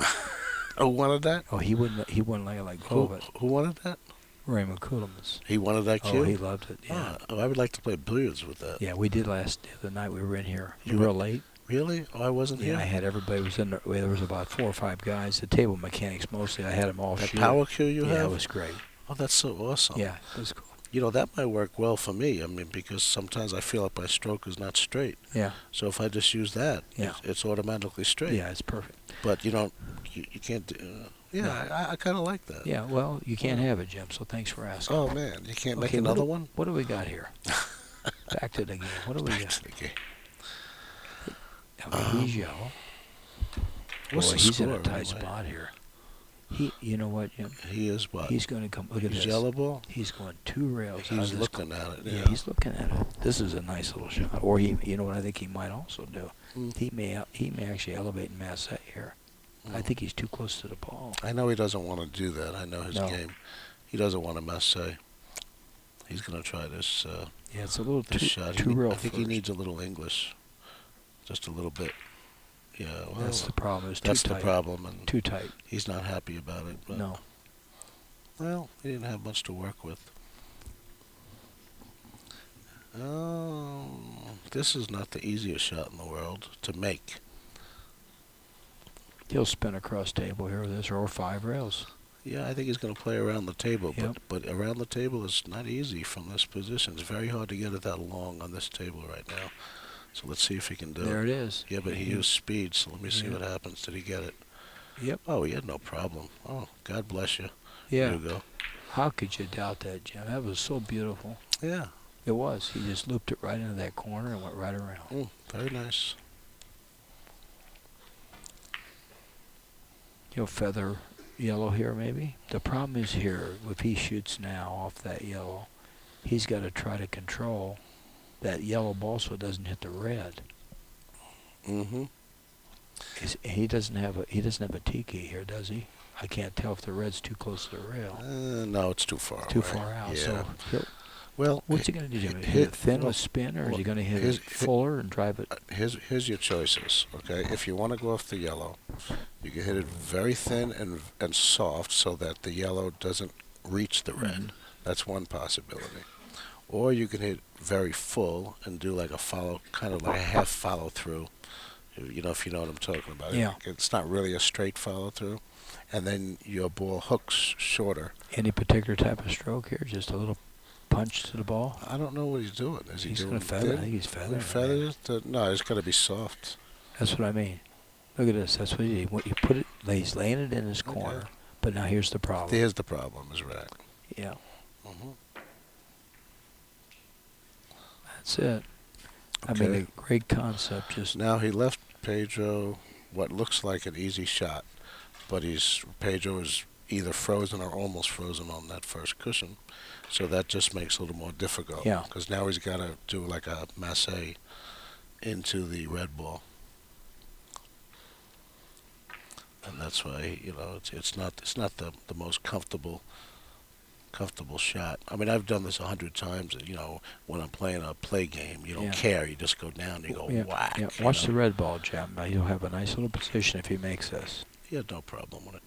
Who wanted that? Oh, he wouldn't let go of it. Who wanted that? Raymond Kuhlman's. He wanted that cue? Oh, he loved it. Yeah. I would like to play billiards with that. Yeah, we did the other night. We were in here You real were- late. Really? Oh, I wasn't Yeah, here. I had everybody was in there. Well, there was about 4 or 5 guys. The table mechanics mostly. I had them all That shoot. power cue you Yeah, have? it was great. Oh, that's so awesome. Yeah, it was cool. You know, that might work well for me. I mean, because sometimes I feel like my stroke is not straight. Yeah. So if I just use that, Yeah. it's automatically straight. Yeah, it's perfect. But you don't, you can't do, yeah, No. I kind of like that. Yeah, well, you can't have it, Jim, so thanks for asking. Oh, man, you can't make Okay, another one? What do we got here? Back to the game. What do we Back got? to the game. He's yellow. What's Boy, the he's score, in a tight anyway? spot here. You know what, Jim? He is what? He's going to come. Look at He's this. yellow ball? He's going 2 rails. out He's of this looking at it, Yeah, yeah. he's looking at it. This is a nice little shot. Or you know what I think he might also do? Mm. He may actually elevate and mass that here. I think he's too close to the ball. I know he doesn't want to do that. I know his No. game. He doesn't want to mess. He's going to try this Yeah, it's a little this shot. too real. I think he first. needs a little English, just a little bit. Yeah, well, That's the problem. It's too that's tight. the problem, and Too tight. he's not happy about it. But, No. well, he didn't have much to work with. This is not the easiest shot in the world to make. He'll spin across table here with this, or 5 rails. Yeah, I think he's going to play around the table, Yep. but around the table is not easy from this position. It's very hard to get it that long on this table right now. So let's see if he can do There it. it is. Yeah, but he used speed, so let me see Yeah. what happens. Did he get it? Yep. Oh, he had no problem. Oh, God bless you. Yeah. There you go. How could you doubt that, Jim? That was so beautiful. Yeah. It was. He just looped it right into that corner and went right around. Very nice. He'll feather yellow here, maybe. The problem is here, if he shoots now off that yellow, he's got to try to control that yellow ball so it doesn't hit the red. Mm-hmm. He doesn't have a tiki here, does he? I can't tell if the red's too close to the rail. No, it's too far Too away. far out. Yeah. So well, what's he going to do, Jim? hi- Hit it thin well, with spin, or is he well, going to hit his- it fuller and drive it? here's your choices, okay? If you want to go off the yellow, you can hit it very thin and soft so that the yellow doesn't reach the red. Mhm. That's one possibility. Or you can hit very full and do like a follow, kind of like a half follow through. You know, if you know what I'm talking about. Yeah. It's not really a straight follow through. And then your ball hooks shorter. Any particular type of stroke here? Just a little punch to the ball? I don't know what he's doing. Is he He's doing going to feather. I thin? think he's feathering. Feathers? No, it's got to be soft. That's what I mean. Look at this. That's what he did. When you put it, he's laying it in his corner. Okay. But now here's the problem. There's the problem, is right. Yeah, Mm-hmm. that's it. I mean, Okay. a great concept. Just Now he left Pedro what looks like an easy shot, but Pedro is either frozen or almost frozen on that first cushion, so that just makes it a little more difficult. Yeah. Because now he's got to do like a masse into the red ball, and that's why it's not the most comfortable shot. I mean, I've done this 100 times. When I'm playing a play game, you don't Yeah. care. You just go down. You go yeah, whack. yeah. you Watch know. the red ball, Jim. Now he'll have a nice little position if he makes this. He had no problem with it.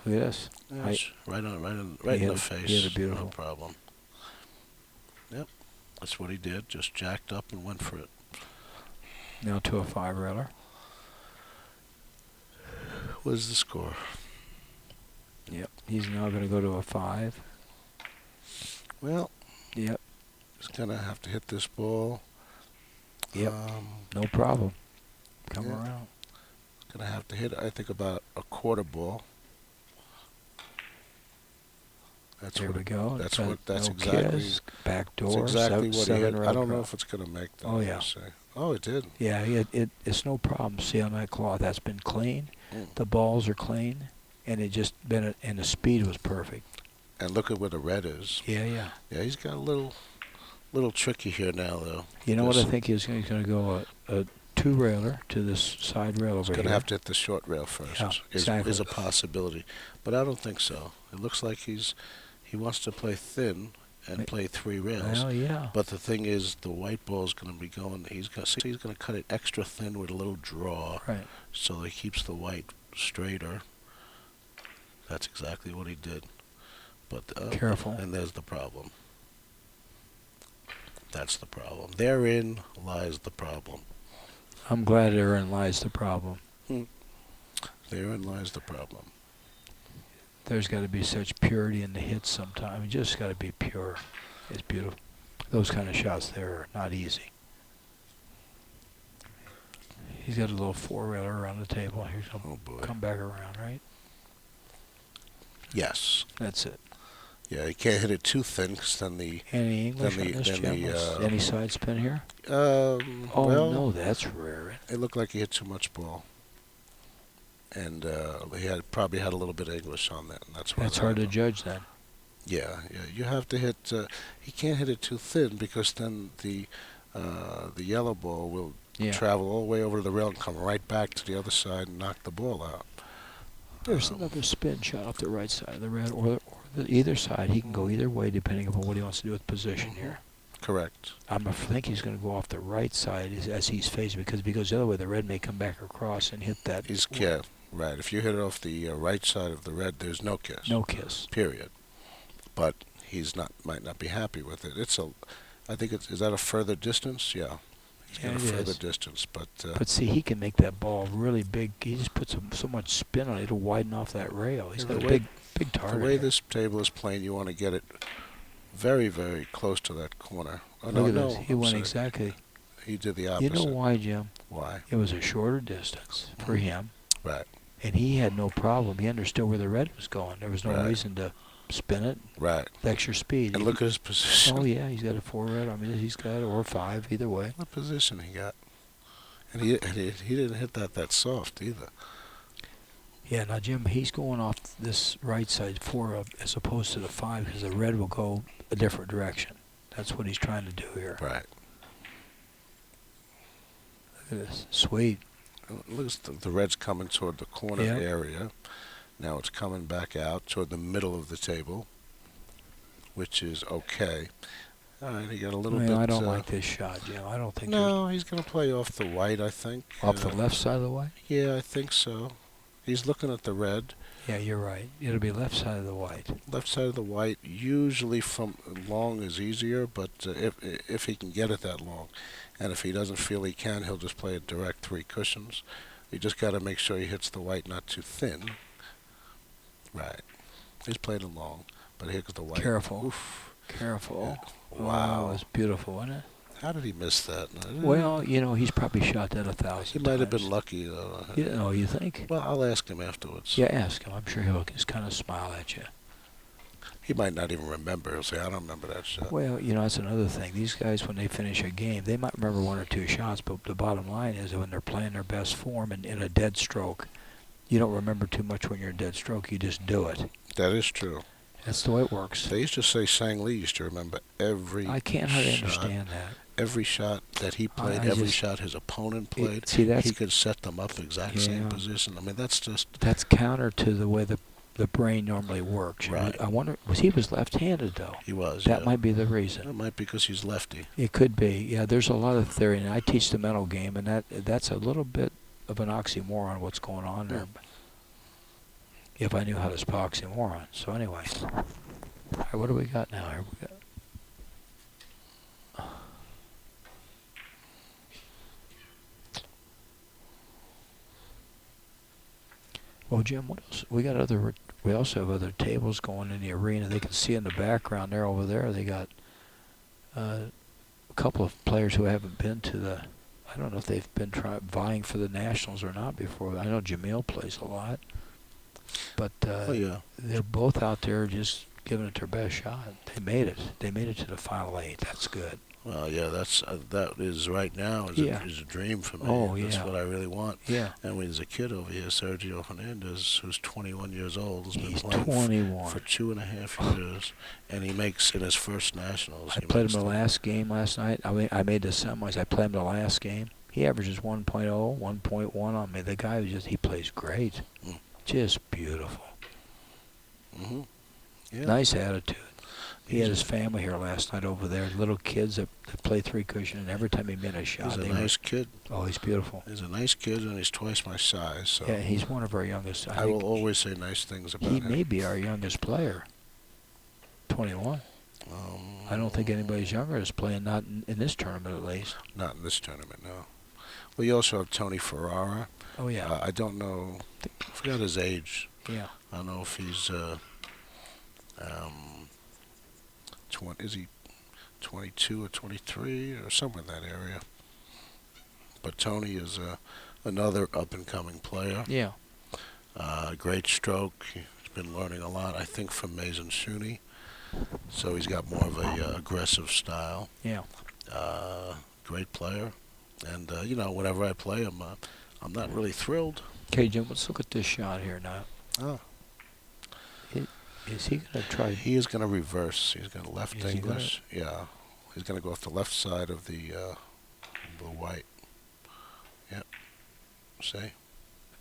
Look at this. Yeah, it's right in hit the it- face. he hit it beautiful. No problem. Yep, that's what he did. Just jacked up and went for it. Now to a 5-railer. What is the score? Yep. He's now going to go to a 5. Well, Yep. he's going to have to hit this ball. Yep. No problem. Come yeah. around. Going to have to hit, I think, about a quarter ball. That's There what we go. That's Got what. That's no exactly. kiss. Back That's door. exactly what he hit. Seven I rail don't know drop. if it's going to make that. Oh, yeah. Say. Oh, it did. Yeah, it's no problem. See on that cloth, that's been clean. Mm. The balls are clean, and it just been and the speed was perfect. And look at where the red is. Yeah. Yeah, he's got a little tricky here now, though. You know what I think he's going to go a 2-railer to this side rail over He's here. going to have to hit the short rail first. Yeah, exactly. Is a possibility, but I don't think so. It looks like he wants to play thin and play 3 rails. Well, yeah. But the thing is, the white ball is going to be going. He's going to cut it extra thin with a little draw, Right. so he keeps the white straighter. That's exactly what he did. But Careful. And there's the problem. That's the problem. Therein lies the problem. I'm glad therein lies the problem. Therein lies the problem. There's got to be such purity in the hits sometimes. You just got to be pure. It's beautiful. Those kind of shots there are not easy. He's got a little 4-railer around the table. He's going to come back around, right? Yes. That's it. Yeah, he can't hit it too thin, because then the... Any English on this, Jim? Any side spin here? Oh, well, no, that's rare. It looked like he hit too much ball. And he probably had a little bit of English on that. And that's hard to judge then. Yeah. You have to hit... he can't hit it too thin, because then the yellow ball will travel all the way over to the rail and come right back to the other side and knock the ball out. There's another spin shot off the right side of the red, or either side. He can go either way depending upon what he wants to do with position here. Correct. I think he's going to go off the right side as he's facing, because if he goes the other way, the red may come back across and hit that. Right. If you hit it off the right side of the red, there's no kiss. No kiss. Period. But might not be happy with it. I think is that a further distance? Yeah. He's got a further distance, but see, he can make that ball really big. He just puts so much spin on it; it'll widen off that rail. He's got a big target. The way this table is playing, you want to get it very, very close to that corner. Oh, Look at this. He went exactly. He did the opposite. You know why, Jim? Why? It was a shorter distance for him. Right. And he had no problem. He understood where the red was going. There was no reason to spin it. Right. Extra speed. And look at his position. Oh, yeah. He's got a 4-red. I mean, he's got or 5, either way. What position he got? And he didn't hit that soft either. Yeah, now, Jim, he's going off this right side 4 as opposed to the 5, because the red will go a different direction. That's what he's trying to do here. Right. Look at this. Sweet. Look at the red's coming toward the corner area. Now it's coming back out toward the middle of the table, which is okay. All right, he got a little bit... I don't like this shot, Jim. I don't think... No, he's going to play off the white, I think. Off the left side of the white? Yeah, I think so. He's looking at the red. Yeah, you're right. It'll be left side of the white. Left side of the white. Usually from long is easier, but if he can get it that long. And if he doesn't feel he can, he'll just play a direct 3 cushions. You just got to make sure he hits the white not too thin. Right. He's played it long, but here's the white. Careful. Oof. Careful. Yeah. Wow. Oh, it's beautiful, isn't it? How did he miss that? Well, he's probably shot that 1,000 times. He might have been lucky, though. You think? Well, I'll ask him afterwards. Yeah, ask him. I'm sure he'll just kind of smile at you. He might not even remember. He'll say, I don't remember that shot. Well, that's another thing. These guys, when they finish a game, they might remember 1 or 2 shots, but the bottom line is that when they're playing their best form and in a dead stroke, you don't remember too much when you're in dead stroke. You just do it. That is true. That's the way it works. They used to say Sang Lee used to remember every I can't hardly understand that. Every shot that he played, every shot his opponent played, he could set them up exact same position. I mean, that's counter to the way the brain normally works. Right. I wonder, he was left-handed, though. He was, That might be the reason. It might be because he's lefty. It could be. Yeah, there's a lot of theory, and I teach the mental game, and that's a little bit of an oxymoron, what's going on there. If I knew how to spell oxymoron. So anyway. All right, what do we got now? Here we got... Well, Jim, what else? We also have other tables going in the arena. They can see in the background there over there. They got a couple of players who haven't been to the. I don't know if they've been vying for the Nationals or not before. I know Jamil plays a lot, but Oh yeah. they're both out there just giving it their best shot. They made it. They made it to the final 8. That's good. Well, yeah, that is right now Yeah. is a dream for me. Oh, That's yeah. what I really want. Yeah. And when there's a kid over here, Sergio Hernandez, who's 21 years old, has He's been playing 21. for 2.5 years, and he makes in his first Nationals. I played him the last game last night. I made the semis. I played him the last game. He averages 1.0, 1.1 on me. The guy he plays great. Mm. Just beautiful. Mm-hmm. Yeah. Nice attitude. He had his family here last night over there. Little kids that play 3-cushion, and every time he made a shot, He's a nice kid. Oh, he's beautiful. He's a nice kid, and he's twice my size. So Yeah, he's one of our youngest. I will always say nice things about He him. may be our youngest player. 21. I don't think anybody's younger is playing, not in this tournament at least. Not in this tournament, no. Well, you also have Tony Ferrara. Oh, yeah. I don't know. I forgot his age. Yeah. I don't know if he's 20. Is he 22 or 23 or somewhere in that area? But Tony is another up-and-coming player. Yeah. Great stroke. He's been learning a lot, I think, from Mason Shuney. So he's got more of a aggressive style. Yeah. Great player. And, whenever I play him, I'm not really thrilled. Okay, Jim, let's look at this shot here now. Oh. Is he going to try? He is going to reverse. He's going to left Is he English. Yeah. He's going to go off the left side of the white. Yep. See?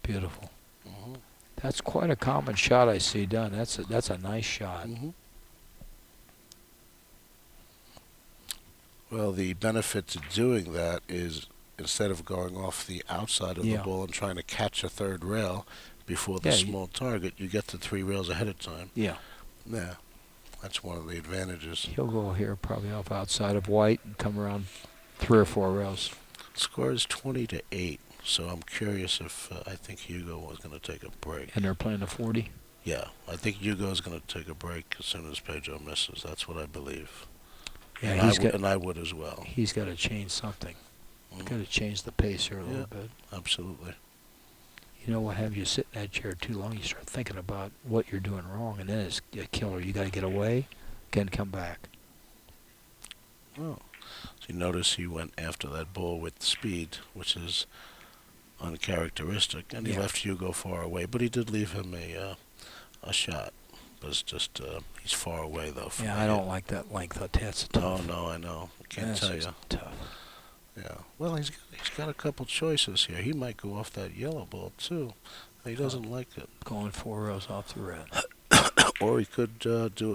Beautiful. Mm-hmm. That's quite a common shot I see done. That's a nice shot. Mm-hmm. Well, the benefit to doing that is instead of going off the outside of the ball and trying to catch a third rail before the small target, you get the 3 rails ahead of time. Yeah. Yeah. That's one of the advantages. He'll go here probably off outside of white and come around 3 or 4 rails. Score is 20-8, so I'm curious if I think Hugo was going to take a break. And they're playing a 40? Yeah, I think Hugo's going to take a break as soon as Pedro misses. That's what I believe. Yeah, and I would as well. He's got to change something. He's got to change the pace here a little bit. Absolutely. You know what? Have you sit in that chair too long, you start thinking about what you're doing wrong, and then it's a killer. You got to get away, again come back. Oh, so you notice he went after that ball with speed, which is uncharacteristic, and he left Hugo far away. But he did leave him a shot. But it's just he's far away though. From I don't like that length. That's tough. No, I know. I can't tell you. Tough. Yeah. Well, he's got a couple choices here. He might go off that yellow ball too. He doesn't like it. Going 4 rails off the red. Or he could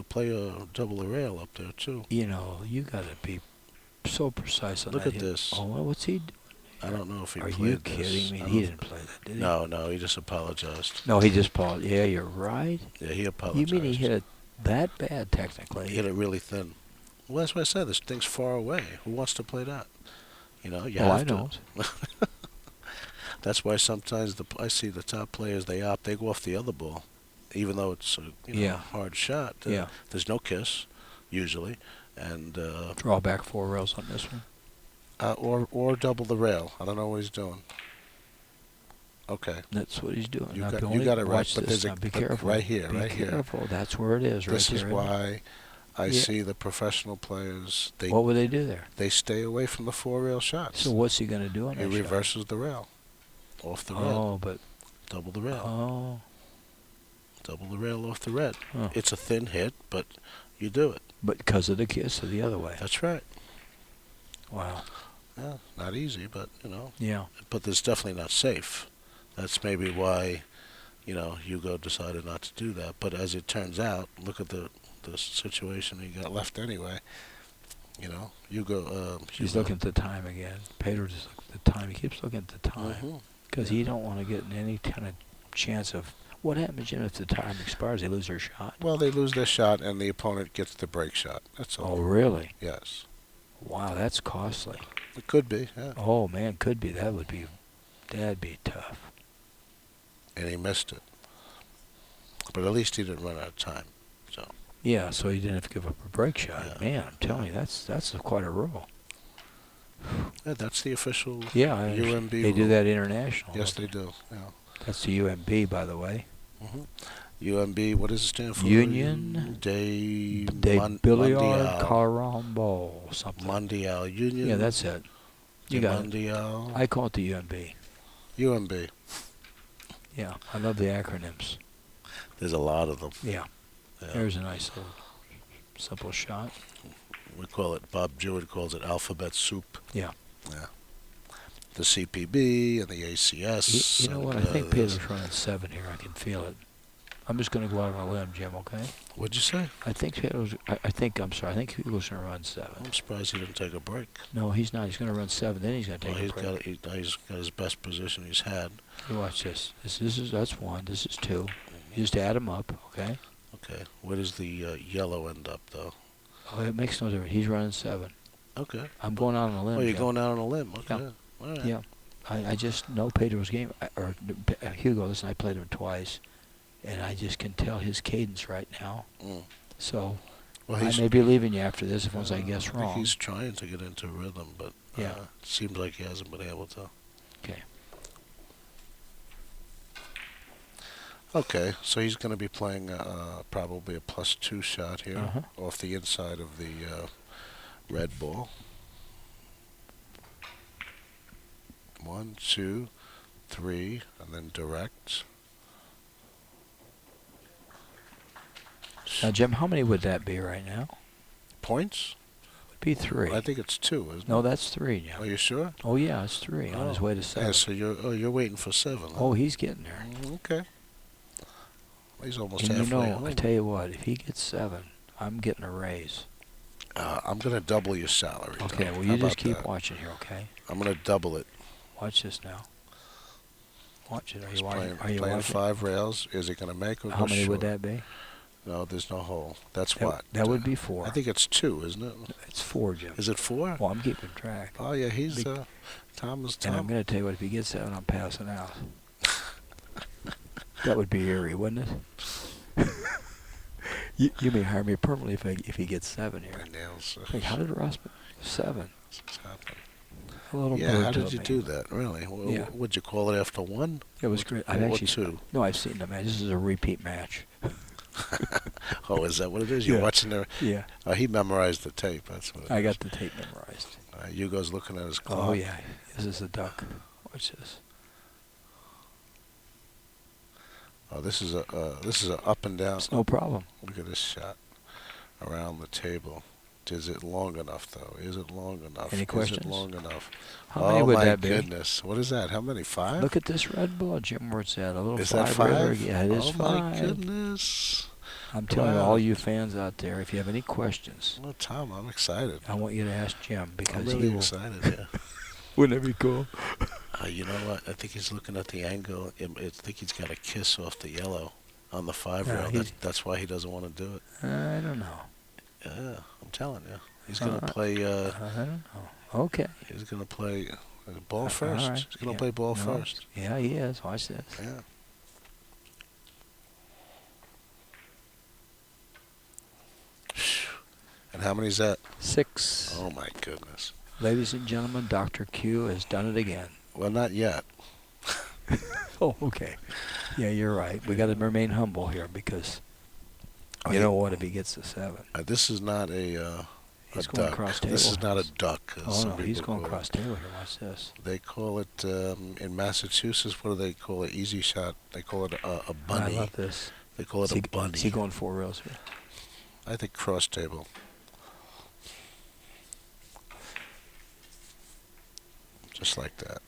play a double the rail up there too. You know, you got to be so precise on that. Look at this. Oh, what's he doing? I don't know if he Are played you this. kidding me? He didn't play that, did he? No, he just apologized. No, he just paused. Yeah, you're right. Yeah, he apologized. You mean he hit it that bad, technically? He hit it really thin. Well, that's what I said. This thing's far away. Who wants to play that? You know, you have I to. don't. That's why sometimes I see the top players, they go off the other ball, even though it's a hard shot. There's no kiss, usually, and draw back 4 rails on this one. Or double the rail. I don't know what he's doing. Okay. That's what he's doing. You now, got it right. watch But this. there's now. Be careful. Right here. Be careful. That's where it is. This right is there. why I see the professional players. What would they do there? They stay away from the 4 rail shots. So what's he going to do on that shot? He reverses the rail. Off the red. Oh, but double the rail. Oh. Double the rail off the red. Oh. It's a thin hit, but you do it. But because of the kiss or the other way. That's right. Wow. Yeah, not easy, but Yeah. But it's definitely not safe. That's maybe why, Hugo decided not to do that. But as it turns out, look at the situation he got left anyway. Hugo. He's looking at the time again. Pedro just looked at the time. He keeps looking at the time because he don't want to get in any kind of chance of what happens if the time expires. They lose their shot. Well, they lose their shot, and the opponent gets the break shot. That's all. Oh, really? Yes. Wow, that's costly. It could be. Yeah. Oh man, could be. That'd be tough. And he missed it. But at least he didn't run out of time. So Yeah, so he didn't have to give up a break shot. Yeah. Man, I'm telling you, that's quite a rule. yeah, that's the official Yeah, I understand. UMB They do rule. that international. Yes, they do. Yeah. That's the UMB, by the way. hmm UMB, what does it stand for? Union de Billiard Mondial. Carambol something. Mondial Union. Yeah, that's it. You de got it. Mondial. I call it the UMB. UMB. Yeah, I love the acronyms. There's a lot of them. Yeah. Yeah. There's a nice little simple shot. We call it, Bob Jewett calls it alphabet soup. Yeah. Yeah. The CPB and the ACS. You know what? I think Pedro's running 7 here. I can feel it. I'm just going to go out on a limb, Jim, okay? What'd you say? I think Pedro's, I think Hugo's going to run 7. I'm surprised he didn't take a break. No, he's not. He's going to run 7. Then he's going to take a break. He's got his best position he's had. You watch this. That's 1. This is 2. You just add them up, okay? Okay. Where does the yellow end up, though? Oh, it makes no difference. He's running 7. Okay. I'm going out on a limb. Oh, you're Jim. going out on a limb. Okay. Yeah. All right. Yeah. I just know Pedro's game. Hugo, listen, I played him twice, and I just can tell his cadence right now. Mm. So Well, I may be leaving you after this if once I guess I think wrong. he's trying to get into rhythm, but Yeah. it seems like he hasn't been able to. Okay. Okay, so he's going to be playing probably a +2 shot here Uh-huh. off the inside of the red ball. 1, 2, 3, and then direct. Now, Jim, how many would that be right now? Points? Would be 3. I think it's 2, isn't it? No, that's 3, Jim. Are you sure? Oh yeah, it's 3 on his way to 7. Yeah, so you're waiting for 7. Huh? Oh, he's getting there. Okay. He's almost And you halfway know, home. I tell you what, if he gets 7, I'm getting a raise. I'm going to double your salary. Okay, Tom. well, How you just about keep that? watching here, okay? I'm going to double it. Watch this now. Watch it. Are He's you watching? playing, Are you playing watching? 5 rails. Is he going to make or How go many short? would that be? No, there's no hole. That's That- what? that would be 4. I think it's 2, isn't it? It's 4, Jim. Is it 4? Well, I'm keeping track. Oh, yeah, he's Be- Tom is And I'm Tom. going to tell you what, if he gets 7, I'm passing out. That would be eerie, wouldn't it? you may hire me permanently if he gets 7 here. My nails. Like, how did Ross 7? What's happening? A little Yeah, bird how did told you me. do that? Really? Yeah. Would you call it after 1? It was great. I've Or actually 2? No, I've seen the match. This is a repeat match. Oh, is that what it is? You're Yeah. watching the... Yeah, He memorized the tape. That's what it I is. got the tape memorized. Hugo's looking at his clock. Oh yeah, this is a duck. Watch this. Oh, this is a up and down. It's no problem. Look at this shot around the table. Is it long enough, though? Is it long enough? Any Is questions? it long enough? How many would that be? Oh, my goodness. What is that? How many? 5? Look at this red ball, Jim, where it's at. A little Is 5 that 5? river. Yeah, it is oh, 5. my goodness. I'm telling you, Wow. all you fans out there, if you have any questions, Well, Tom, I'm excited. I want you to ask Jim I'm because really he will. excited, yeah. Wouldn't that be cool? You know what? I think he's looking at the angle. I think he's got a kiss off the yellow on the 5 Yeah, rail. he's- That's why he doesn't want to do it. I don't know. Yeah, I'm telling you. He's going to Uh, play... I don't know. Okay. he's going to play ball All first. right. He's going to Yeah. play ball No. first. Yeah, he is. Watch this. Yeah. And how many is that? 6. Oh, my goodness. Ladies and gentlemen, Dr. Q has done it again. Well, not yet. Oh, okay. Yeah, you're right. We got to remain humble here because Oh, you he- know what if he gets to 7? This is not a He's going duck. across This table. is not a duck. As Oh some no, he's people going call it. across table here. Watch this. They call it in Massachusetts. What do they call it? Easy shot. They call it a bunny. I love this. They call it Is a bunny. Is he going 4 rails here? I think cross table. Just like that.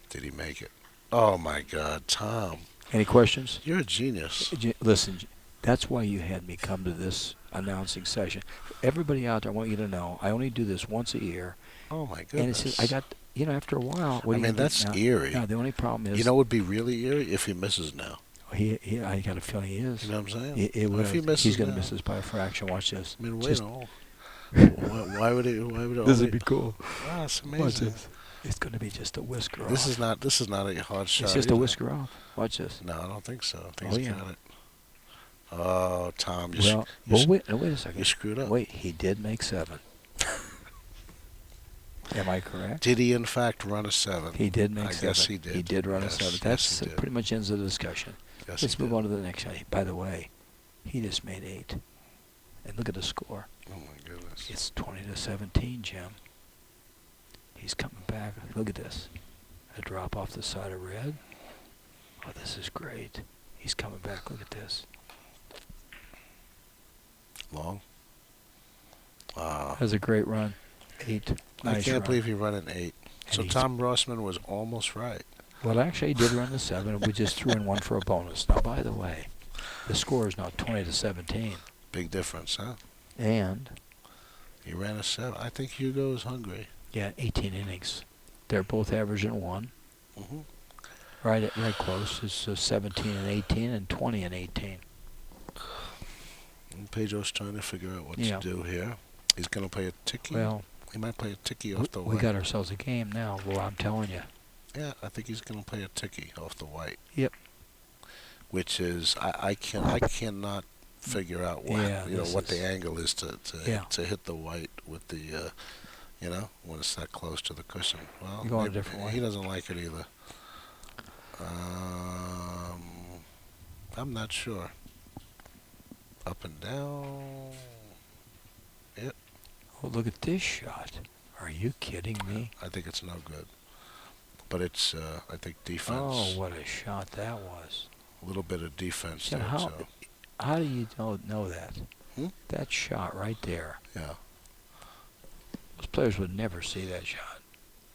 Did he make it? Oh my God, Tom! Any questions? You're a genius. Listen, that's why you had me come to this announcing session. Everybody out there, I want you to know, I only do this once a year. Oh my And goodness. it's just, I got, after a while. What I do you mean, do that's now? eerie. Now, the only problem is, You know, what would be really eerie if he misses now. I got a feeling he is. You know what I'm saying? It What if he misses he's going to now? miss this by a fraction. Watch this. I mean, wait. Just- No. Why would it? Why would it? This only, would be cool. Wow, it's Watch amazing. this. It's going to be just a whisker This off. is not. This is not a hard shot. It's just a either. whisker off. Watch this. No, I don't think so. I think Oh, he's yeah. got it. Oh, Tom, Well, wait a second. you screwed up. Wait, he did make 7. Am I correct? Did he in fact run a 7? He did make I 7. guess he did. He did run Yes, a 7. yes, That's he did. pretty much ends the discussion. Yes, Let's he move did. on to the next shot. By the way, he just made 8. And look at the score. Oh my goodness. It's 20-17, Jim. He's coming back. Look at this. A drop off the side of red. Oh, this is great. He's coming back. Look at this. Long. Wow. That's a great run. 8. I Nice can't run. believe he ran an 8. And So he's- Tom Rossman was almost right. Well, actually, he did run the 7, and we just threw in 1 for a bonus. Now, by the way, the score is now 20-17. Big difference, huh? And, He ran a 7. I think Hugo is hungry. yeah, 18 innings. They're both averaging 1. Hmm. Right close. It's 17 and 18 and 20 and 18. And Pedro's trying to figure out what Yeah. to do here. He's going to play a ticky. Well, He might play a ticky off the we white. got ourselves a game now. Well, I'm telling you. Yeah, I think he's going to play a ticky off the white. Yep. Which is I cannot figure out what Yeah, what this the is- angle is to Yeah. hit the white with the when it's that close to the cushion. Well, You're going a maybe different way. he doesn't like it either. I'm not sure. Up and down. Yep. Oh, look at this shot. Are you kidding me? I think it's no good. But it's I think defense. Oh, what a shot that was. A little bit of defense Jim, there. how do you know that? Hmm? That shot right there. Yeah. Those players would never see that shot.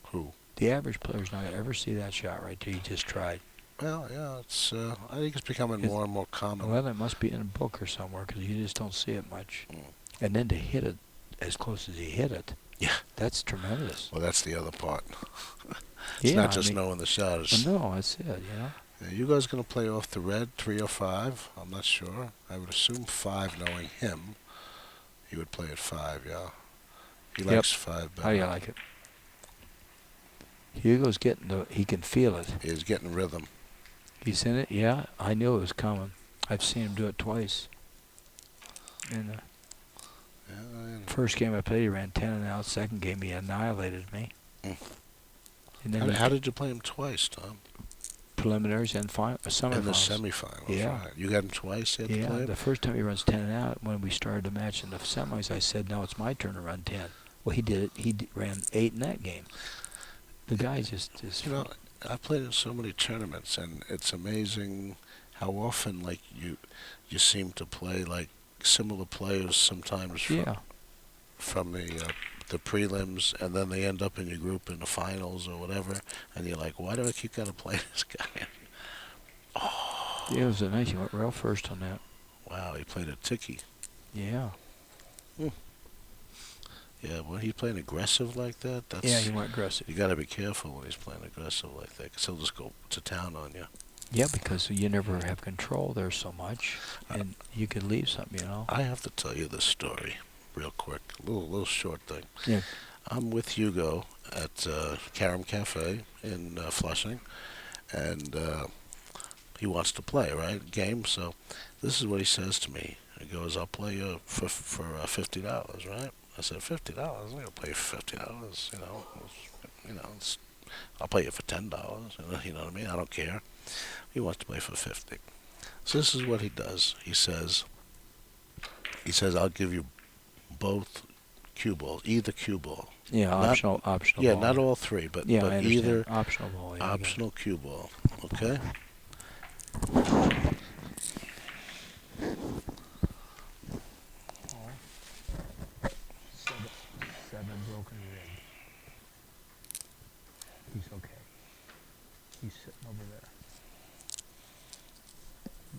Who? The average player's not going to ever see that shot right there. You just tried. Well, yeah, it's. I think it's becoming It's- more and more common. Well, it must be in a book or somewhere because you just don't see it much. Mm. And then to hit it as close as he hit it, Yeah. that's tremendous. Well, that's the other part. It's not just knowing the shot. It's, No, that's it, you know. yeah, you guys going to play off the red, 3 or 5? I'm not sure. I would assume 5, knowing him. He would play at 5, yeah. He Yep. likes 5 better. How do you like it? Hugo's getting he can feel it. He's getting rhythm. He's in it, yeah. I knew it was coming. I've seen him do it twice. In the Yeah, and first game I played, he ran 10 and out. Second game, he annihilated me. Mm. And then how did you play him twice, Tom? preliminaries and semifinals. In the semifinals, Yeah. right. You got him twice, you had to play Yeah, him? the first time he runs 10 and out, when we started the match in the semis, I said, now it's my turn to run 10. Well, he did it. Ran 8 in that game. The guy just You know, I've played in so many tournaments, and it's amazing how often, like, you seem to play, like, similar players sometimes from the prelims, and then they end up in your group in the finals or whatever, and you're like, why do I keep going to play this guy? Oh, it was a nice. He went real first on that. wow, he played a ticky. Yeah. Yeah, when he's playing aggressive like that, that's... Yeah, he went aggressive. You got to be careful when he's playing aggressive like that, because he'll just go to town on you. Yeah, because you never have control there so much, and you could leave something, you know. I have to tell you this story real quick, little short thing. Yeah. I'm with Hugo at Karam Cafe in Flushing, and he wants to play, right, game. So this is what he says to me. He goes, "I'll play you for $50, right?" I said, $50? I'm not gonna play you for $50. I'll play you for $10. You know what I mean? I don't care. He wants to play for 50. So this is what he does. He says, "I'll give you both cue balls, either cue ball." Yeah, Not- optional. Yeah, ball. not all 3, but Yeah, I understand. either Optional ball. Yeah, I got it. optional cue ball. Okay. Seven broken red. He's okay. He's sitting over there.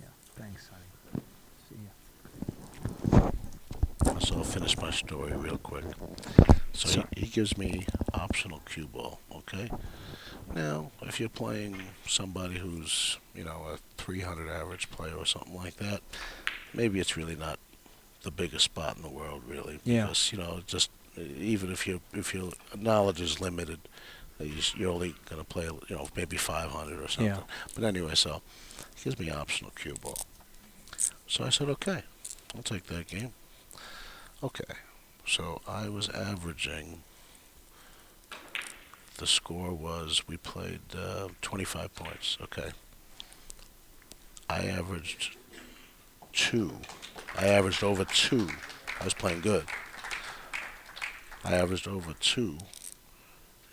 Yeah, thanks, honey. See ya. So I'll finish my story real quick. So Sorry. he gives me optional cue ball, okay? Now, if you're playing somebody who's, a 300 average player or something like that, maybe it's really not the biggest spot in the world, really. Yeah. Because, just even if your knowledge is limited, you're only going to play, maybe 500 or something. Yeah. But anyway, so he gives me optional cue ball. So I said, okay, I'll take that game. Okay, so I was averaging, the score was, we played 25 points. Okay. I averaged 2. I averaged over 2. I was playing good. I averaged over 2.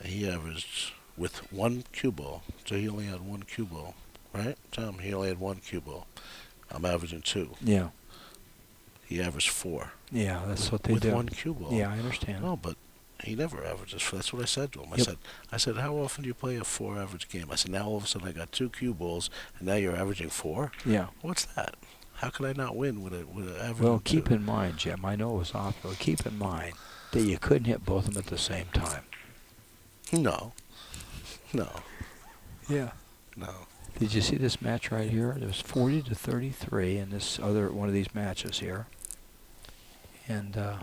And he averaged with 1 cue ball. So he only had 1 cue ball. Right, Tom? He only had 1 cue ball. I'm averaging 2. Yeah. He averaged 4. Yeah, that's what they with do. 1 cue ball. Yeah, I understand. No, but he never averages. That's what I said to him. Yep. I said, how often do you play a 4 average game? I said, now all of a sudden I got 2 cue balls, and now you're averaging 4? Yeah. What's that? How could I not win with an average? Well, of keep 2? in mind, Jim, I know it was off, but keep in mind that you couldn't hit both of them at the same time. No. Yeah. No. Did you see this match right here? It was 40-33 in this other one of these matches here. And I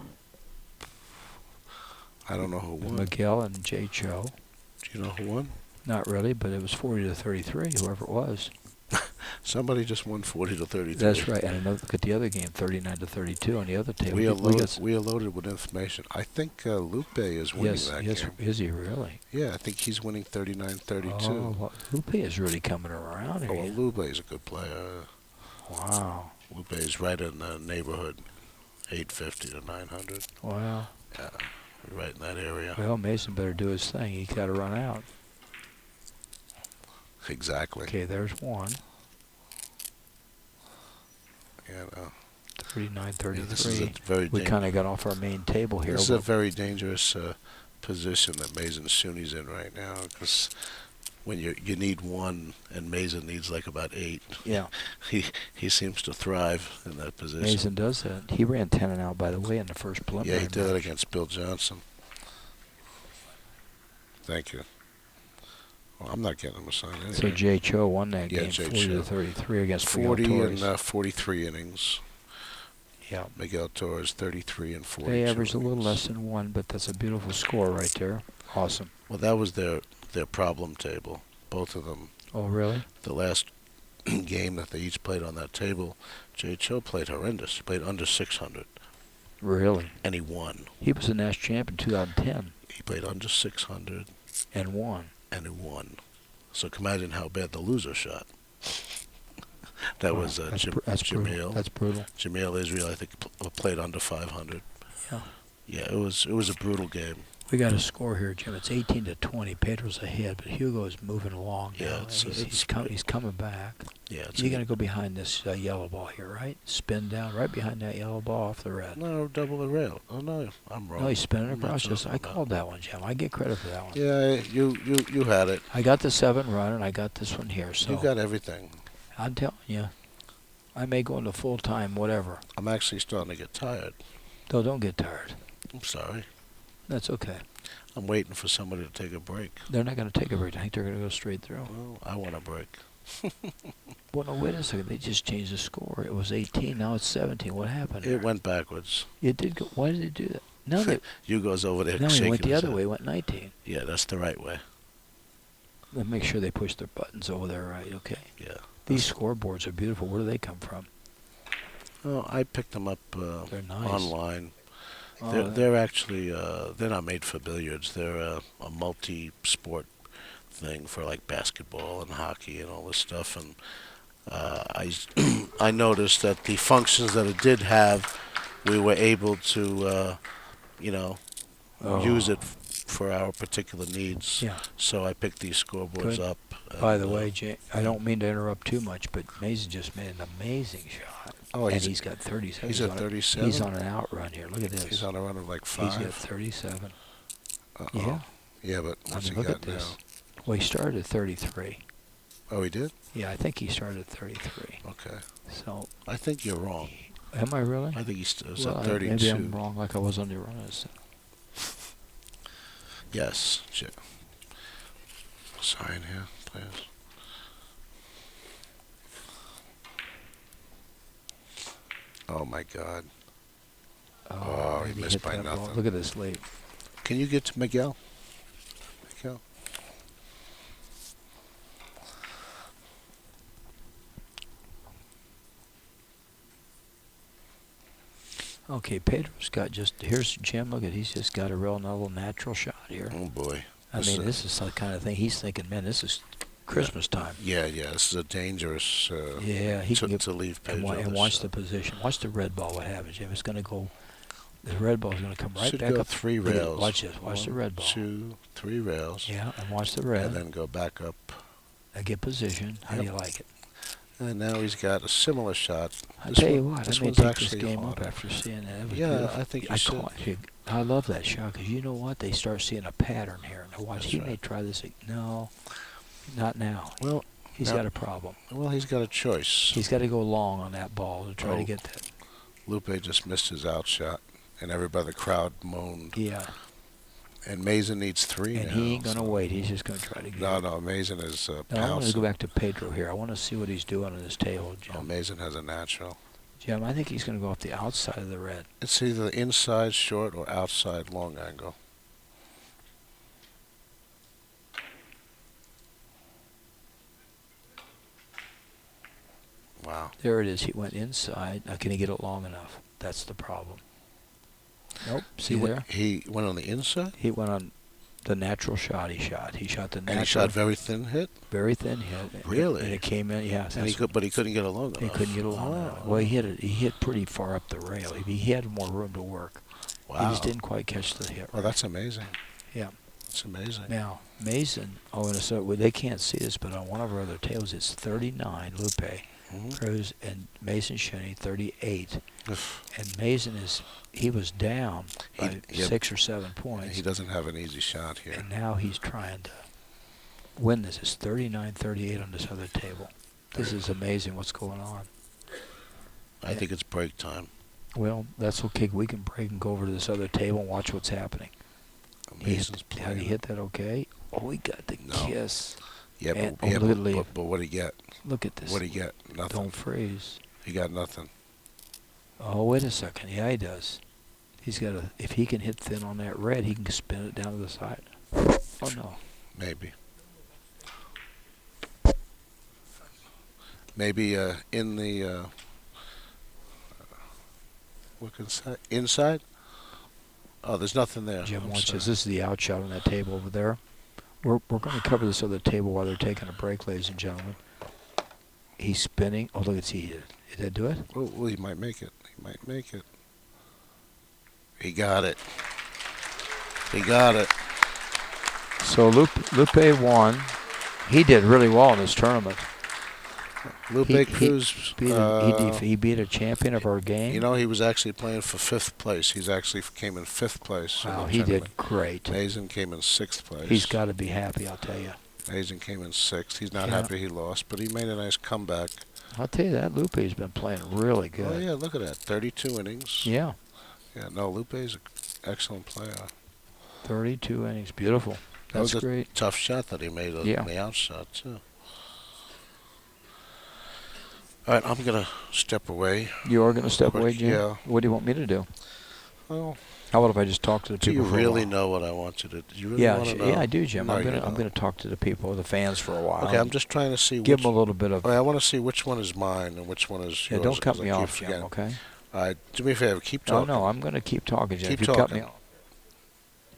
don't know who won. Miguel and Jay Cho. Do you know who won? Not really, but it was 40-33, whoever it was. Somebody just won 40-33. That's right. And another, look at the other game, 39-32 on the other table. We are loaded with information. I think Lupe is winning that game. Is he really? Yeah, I think he's winning 39-32. Oh, well, Lupe is really coming around here. Oh, well, Lupe is a good player. Wow. Lupe is right in the neighborhood, 850 to 900. Wow. Yeah, right in that area. Well, Mason better do his thing. He's got to run out. Exactly. Okay, there's one. Yeah, 39-33. yeah, this is a very We kind of got off our main table here. This is a very dangerous position that Mason Suni's in right now, because when you need 1 and Mason needs like about 8. Yeah. He seems to thrive in that position. Mason does that. He ran 10 and out, by the way, in the first preliminary. Yeah, he did it match. against Bill Johnson. Thank you. Well, I'm not getting him a sign anyway. So Jay Cho won that Yeah, game, Jay 40-33 against 40 Miguel and Torres. 43 innings. Yeah. Miguel Torres 33 and 42. They averaged a little innings. less than 1, but that's a beautiful score right there. Awesome. Well, that was their problem table. Both of them. Oh, really? The last game that they each played on that table, Jay Cho played horrendous. He played under 600. Really? And he won. He was the national champion in 2010 He played under 600 and won. and he won. So imagine how bad the loser shot. That Wow, was that's Jamil. brutal. That's brutal. Jamil Israel, I think, played under 500. Yeah. Yeah, it was a brutal game. We got a score here, Jim. It's 18-20. Pedro's ahead, but Hugo is moving along Yeah, now. He's coming back. Yeah, You're going to go behind this yellow ball here, right? Spin down right behind that yellow ball off the red. No, double the rail. Oh no, I'm wrong. No, he's spinning I'm not across. Just talking I about- called that one, Jim. I get credit for that one. Yeah, you had it. I got the 7 run, and I got this one here. So You got everything. I'm telling you, I may go into full time, whatever. I'm actually starting to get tired. Though don't get tired. I'm sorry. That's okay. I'm waiting for somebody to take a break. They're not going to take a break. I think they're going to go straight through. Well, I want a break. Well, no, wait a second. They just changed the score. It was 18. Now it's 17. What happened? It there? went backwards. It did go. Why did it do that? No, they, Hugo's over there no, shaking he went the his other head. way. He went 19. Yeah, that's the right way. Let me make sure they push their buttons over there right. Okay. Yeah. These scoreboards are beautiful. Where do they come from? Oh, I picked them up They're nice. online. Oh, They're actually they're not made for billiards. They're a multi-sport thing for like basketball and hockey and all this stuff. And I noticed that the functions that it did have, we were able to use it for our particular needs. Yeah. So I picked these scoreboards Good. up. By and, the way, Jay, I don't mean to interrupt too much, but Mason just made an amazing shot. Oh, and he's got 37. He's at 37. He's on an outrun here. Look at this. He's on a run of like 5. He's got 37. Uh-oh. Yeah. Yeah, but I what's mean, he look at got now? this. Well, he started at 33. Oh, he did? Yeah, I think he started at 33. Okay. So, I think you're wrong. am I really? I think he's Well, at 32. maybe I'm wrong, like I was on the runners. Yes. Sign here, please. Oh my God. Oh, he maybe missed hit by that ball. nothing. Look at this lead. Can you get to Miguel? Miguel. Okay, Pedro's got here's Jim. Look he's just got a real natural shot here. Oh boy. I mean, this is the kind of thing he's thinking, man, this is Christmas time. Yeah. This is a dangerous. Yeah, he can get to leave Pedro. and watch the position. Watch the red ball. What happens, Jim? It's going to go. The red ball is going to come right Should back go up. 3 rails. Watch this. Watch the red ball. 2, 3 rails. Yeah, and watch the red. And then go back up. I get position. How do you like it? And now he's got a similar shot. I tell you what, I may take this game hard. up after seeing that. It was Yeah, beautiful. I think you should. I love that shot because you know what? They start seeing a pattern here. Now watch, That's he right. may try this. No, not now. Well, He's got a problem. Well, he's got a choice. He's got to go long on that ball to try to get that. Lupe just missed his out shot, and everybody in the crowd moaned. Yeah. And Mason needs 3 and now. he ain't going to wait. He's just going to try to get it. No, Mason is Now, I want to pouncing. go back to Pedro here. I want to see what he's doing on his table, Jim. Oh, Mason has a natural. Jim, I think he's going to go off the outside of the red. It's either inside short or outside long angle. Wow. There it is. He went inside. Now, can he get it long enough? That's the problem. Nope. See there? He went on the inside? He went on the natural shot he shot. He shot the natural. And he shot very thin hit? Very thin hit. Really? And it came in, yeah. But he couldn't get it long enough. He couldn't get it long enough. Well, he hit pretty far up the rail. He had more room to work. Wow. He just didn't quite catch the hit. Well, that's amazing. Yeah. That's amazing. Now, Mason, they can't see this, but on one of our other tables, it's 39, Lupe, Cruz, and Mason Shenny, 38. And Mason he was down by 6 or 7 points. He doesn't have an easy shot here. And now he's trying to win this. It's 39-38 on this other table. This is amazing what's going on. I think it's break time. Well, that's okay. We can break and go over to this other table and watch what's happening. Mason's How did he hit that okay? Oh, he got the kiss. Yeah, And- but, look at but what did he get? Look at this. What did he get? Nothing. Don't freeze. He got nothing. Oh, wait a second. Yeah, he does. He's got if he can hit thin on that red, he can spin it down to the side. Oh, no. Maybe. Maybe in the inside? Oh, there's nothing there. Jim I'm watches. sorry. This is the out shot on that table over there. We're going to cover this other table while they're taking a break, ladies and gentlemen. He's spinning. Oh, look at he did. Did that do it? Oh, well, he might make it. He might make it. He got it. He got it. So Lupe won. He did really well in this tournament. Lupe Cruz. He beat a champion of our game. You know, he was actually playing for 5th place. He's actually came in 5th place. Wow, he did great. Mason came in 6th place. He's got to be happy, I'll tell you. Mason came in 6th. He's not Yeah. happy he lost, but he made a nice comeback. I'll tell you that Lupe's been playing really good. Oh, yeah, look at that. 32 innings. Yeah. Yeah, no, Lupe's an excellent player. 32 innings. Beautiful. That's That was great. a tough shot that he made on Yeah. the outshot, too. All right, I'm going to step away. You are going to step But, away, Jim? yeah. What do you want me to do? Well, How about if I just talk to the do people you for a really while? know what I want you to do? Do you really Yeah, want to know? yeah, I do, Jim. No, I'm you gonna don't. talk to the people, the fans, for a while. Okay, I'm just trying to see give which... them a little bit of. I want to see which one is mine and which one is Yeah, yours. don't cut 'cause I me keep off, Jim. forgetting. Okay. All right, do me a favor. Keep No, talking. no, I'm going to keep talking, Jim. Keep if you cut me talking. off.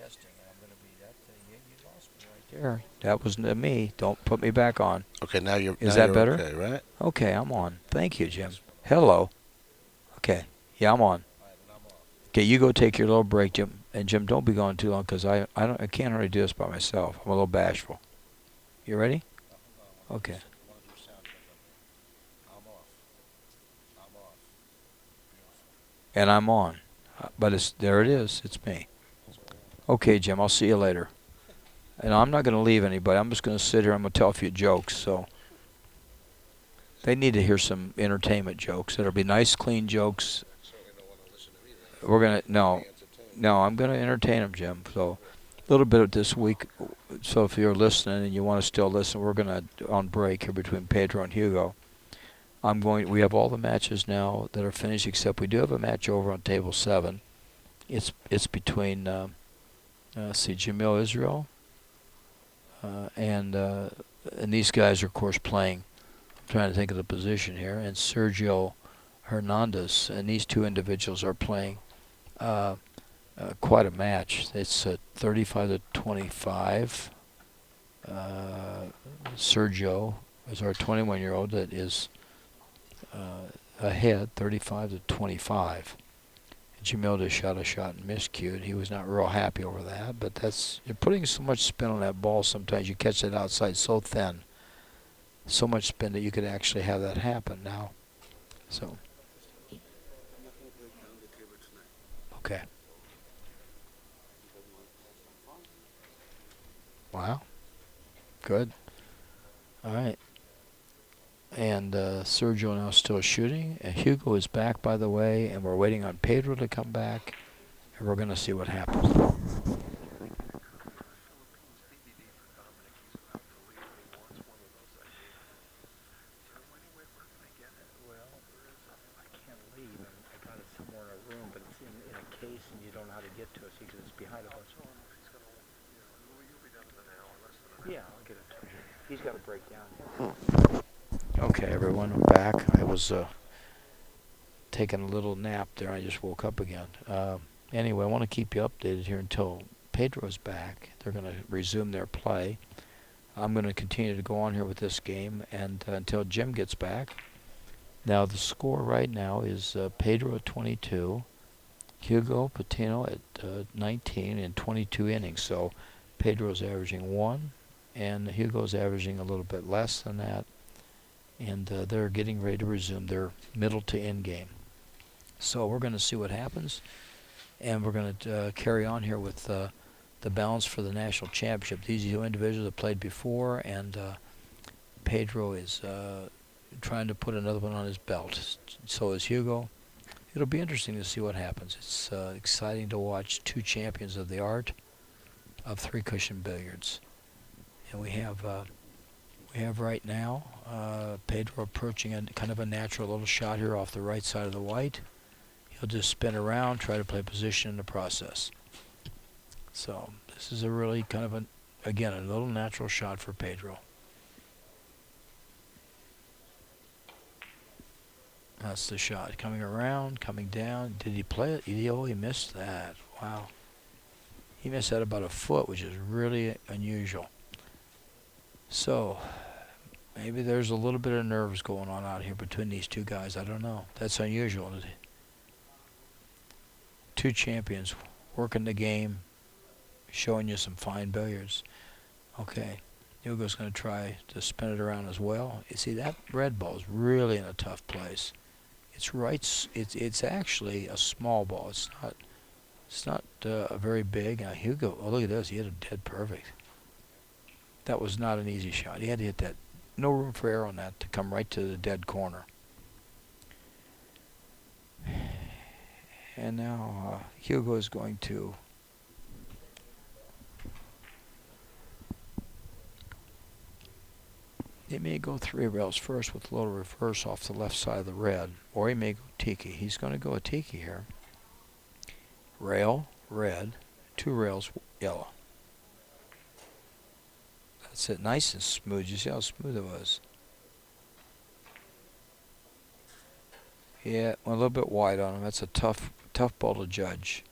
Testing, I'm going to be that. You lost me right there. That wasn't me. Don't put me back on. Okay, now you're. Is now that you're better? Okay, right? Okay, I'm on. Thank you, Jim. Hello. Okay. Yeah, I'm on. Okay, you go take your little break, Jim. And Jim, don't be gone too long because I can't really do this by myself. I'm a little bashful. You ready? Okay. And I'm on. But there it is. It's me. Okay, Jim, I'll see you later. And I'm not going to leave anybody. I'm just going to sit here. I'm going to tell a few jokes. So they need to hear some entertainment jokes. It'll be nice, clean jokes. We're going to, no, I'm going to entertain them, Jim. So a little bit of this week. So if you're listening and you want to still listen, we're going to, on break here between Pedro and Hugo. We have all the matches now that are finished, except we do have a match over on table 7. It's between, Jamil Israel, and these guys are, of course, playing. I'm trying to think of the position here, and Sergio Hernandez, and these two individuals are playing quite a match. It's 35 to 25. Sergio is our 21-year-old that is ahead, 35 to 25. Jamil shot a shot and miscued. He was not real happy over that, but you're putting so much spin on that ball. Sometimes you catch it outside so thin, so much spin that you could actually have that happen now. So, okay. Wow. Good. All right. And Sergio now still shooting. And Hugo is back, by the way, and we're waiting on Pedro to come back, and we're going to see what happens. He's got to break down. Okay, everyone, I'm back. I was taking a little nap there. I just woke up again. Anyway, I want to keep you updated here until Pedro's back. They're going to resume their play. I'm going to continue to go on here with this game and until Jim gets back. Now, the score right now is Pedro at 22, Hugo Patino at 19 in 22 innings. So Pedro's averaging 1, and Hugo's averaging a little bit less than that. And they're getting ready to resume their middle to end game. So we're going to see what happens, and we're going to carry on here with the balance for the national championship. These two individuals have played before, and Pedro is trying to put another one on his belt. So is Hugo. It'll be interesting to see what happens. It's exciting to watch two champions of the art of three-cushion billiards. And we have right now Pedro approaching a kind of a natural little shot here off the right side of the white. He'll just spin around, try to play position in the process. So this is a really kind of again, a little natural shot for Pedro. That's the shot. Coming around, coming down. Did he play it? Oh, he missed that. Wow. He missed that about a foot, which is really unusual. So maybe there's a little bit of nerves going on out here between these two guys. I don't know. That's unusual. Two champions working the game, showing you some fine billiards. Okay. Hugo's going to try to spin it around as well. You see, that red ball is really in a tough place. It's right. It's actually a small ball. It's not very big. Hugo, oh, look at this. He hit it dead perfect. That was not an easy shot. He had to hit that. No room for error on that to come right to the dead corner. And now Hugo is going to he may go 3 rails first with a little reverse off the left side of the red, or he may go tiki. He's going to go a tiki here. Rail, red, 2 rails, yellow. That's it, nice and smooth. You see how smooth it was? Yeah, a little bit wide on him. That's a tough ball to judge.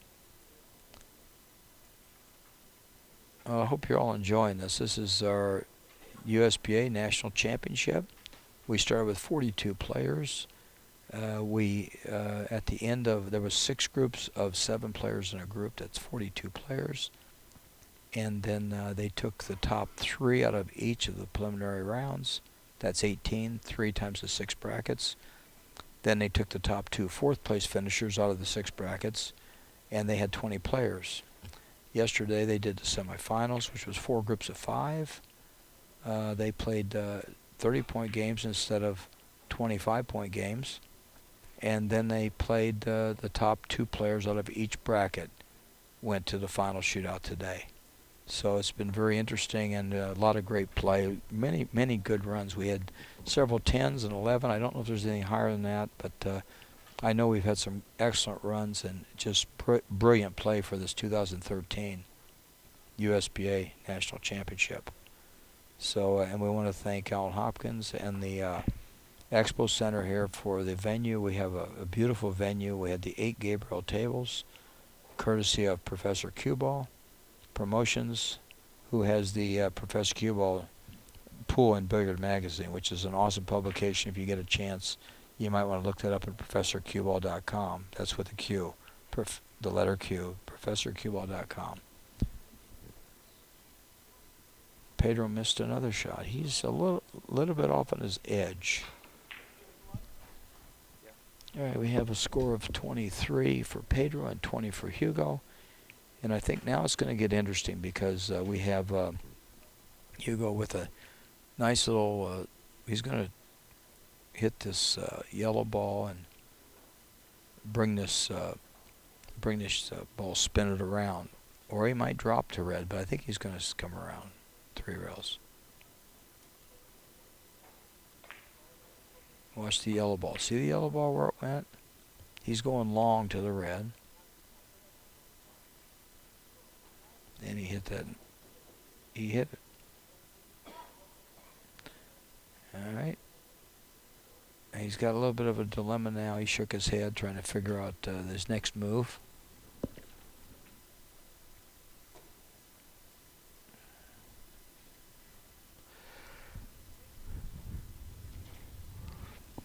I hope you're all enjoying this. This is our USBA National Championship. We started with 42 players. At the end of, there was 6 groups of 7 players in a group. That's 42 players. And then they took the top 3 out of each of the preliminary rounds. That's 18, 3 times the 6 brackets. Then they took the top 2 fourth-place finishers out of the 6 brackets, and they had 20 players. Yesterday they did the semifinals, which was 4 groups of 5. They played 30-point games instead of 25-point games. And then they played the top 2 players out of each bracket went to the final shootout today. So it's been very interesting and a lot of great play. Many good runs. We had several 10s and 11. I don't know if there's anything higher than that, but I know we've had some excellent runs and just brilliant play for this 2013 USBA National Championship. So, and we want to thank Alan Hopkins and the Expo Center here for the venue. We have a beautiful venue. We had the 8 Gabriel tables, courtesy of Professor Cueball Promotions, who has the Professor Cueball Pool and Billiard Magazine, which is an awesome publication. If you get a chance, you might want to look that up at professorcueball.com. That's with a Q, the letter Q, professorcueball.com. Pedro missed another shot. He's a little bit off on his edge. All right, we have a score of 23 for Pedro and 20 for Hugo. And I think now it's going to get interesting because we have Hugo with a nice little, he's going to hit this yellow ball and bring this ball, spin it around. Or he might drop to red, but I think he's going to come around 3 rails. Watch the yellow ball. See the yellow ball where it went? He's going long to the red. And he hit that. He hit it. All right. And he's got a little bit of a dilemma now. He shook his head trying to figure out his next move.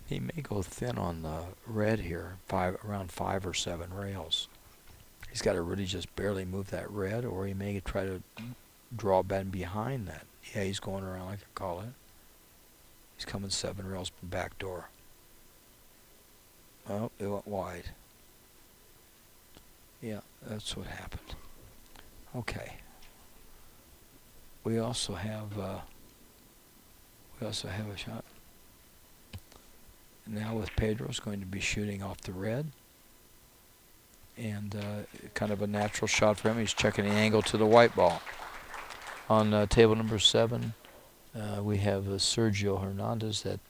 He may go thin on the red here, around 5 or 7 rails. He's got to really just barely move that red, or he may try to draw Ben behind that. Yeah, he's going around like I call it. He's coming 7 rails from back door. Oh, it went wide. Yeah, that's what happened. Okay. We also have a shot. Now with Pedro's going to be shooting off the red. And kind of a natural shot for him. He's checking the angle to the white ball. On table number 7, we have Sergio Hernandez that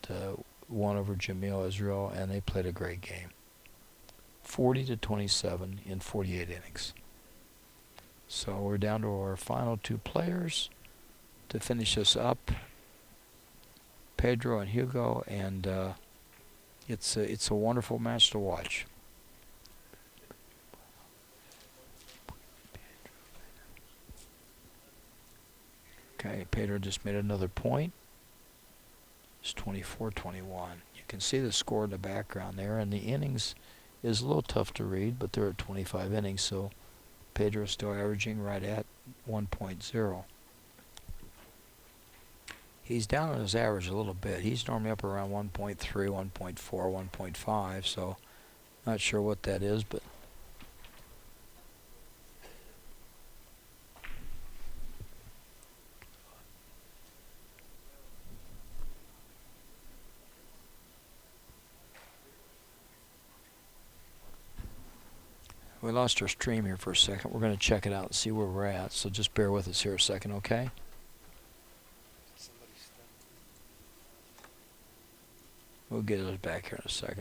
won over Jamil Israel, and they played a great game. 40-27 in 48 innings. So we're down to our final 2 players to finish us up. Pedro and Hugo, and it's a wonderful match to watch. Okay, Pedro just made another point. It's 24-21. You can see the score in the background there, and the innings is a little tough to read, but they're at 25 innings, so Pedro's still averaging right at 1.0. He's down on his average a little bit. He's normally up around 1.3, 1.4, 1.5, so not sure what that is, but we lost our stream here for a second. We're going to check it out and see where we're at, so just bear with us here a second, okay? We'll get it back here in a second.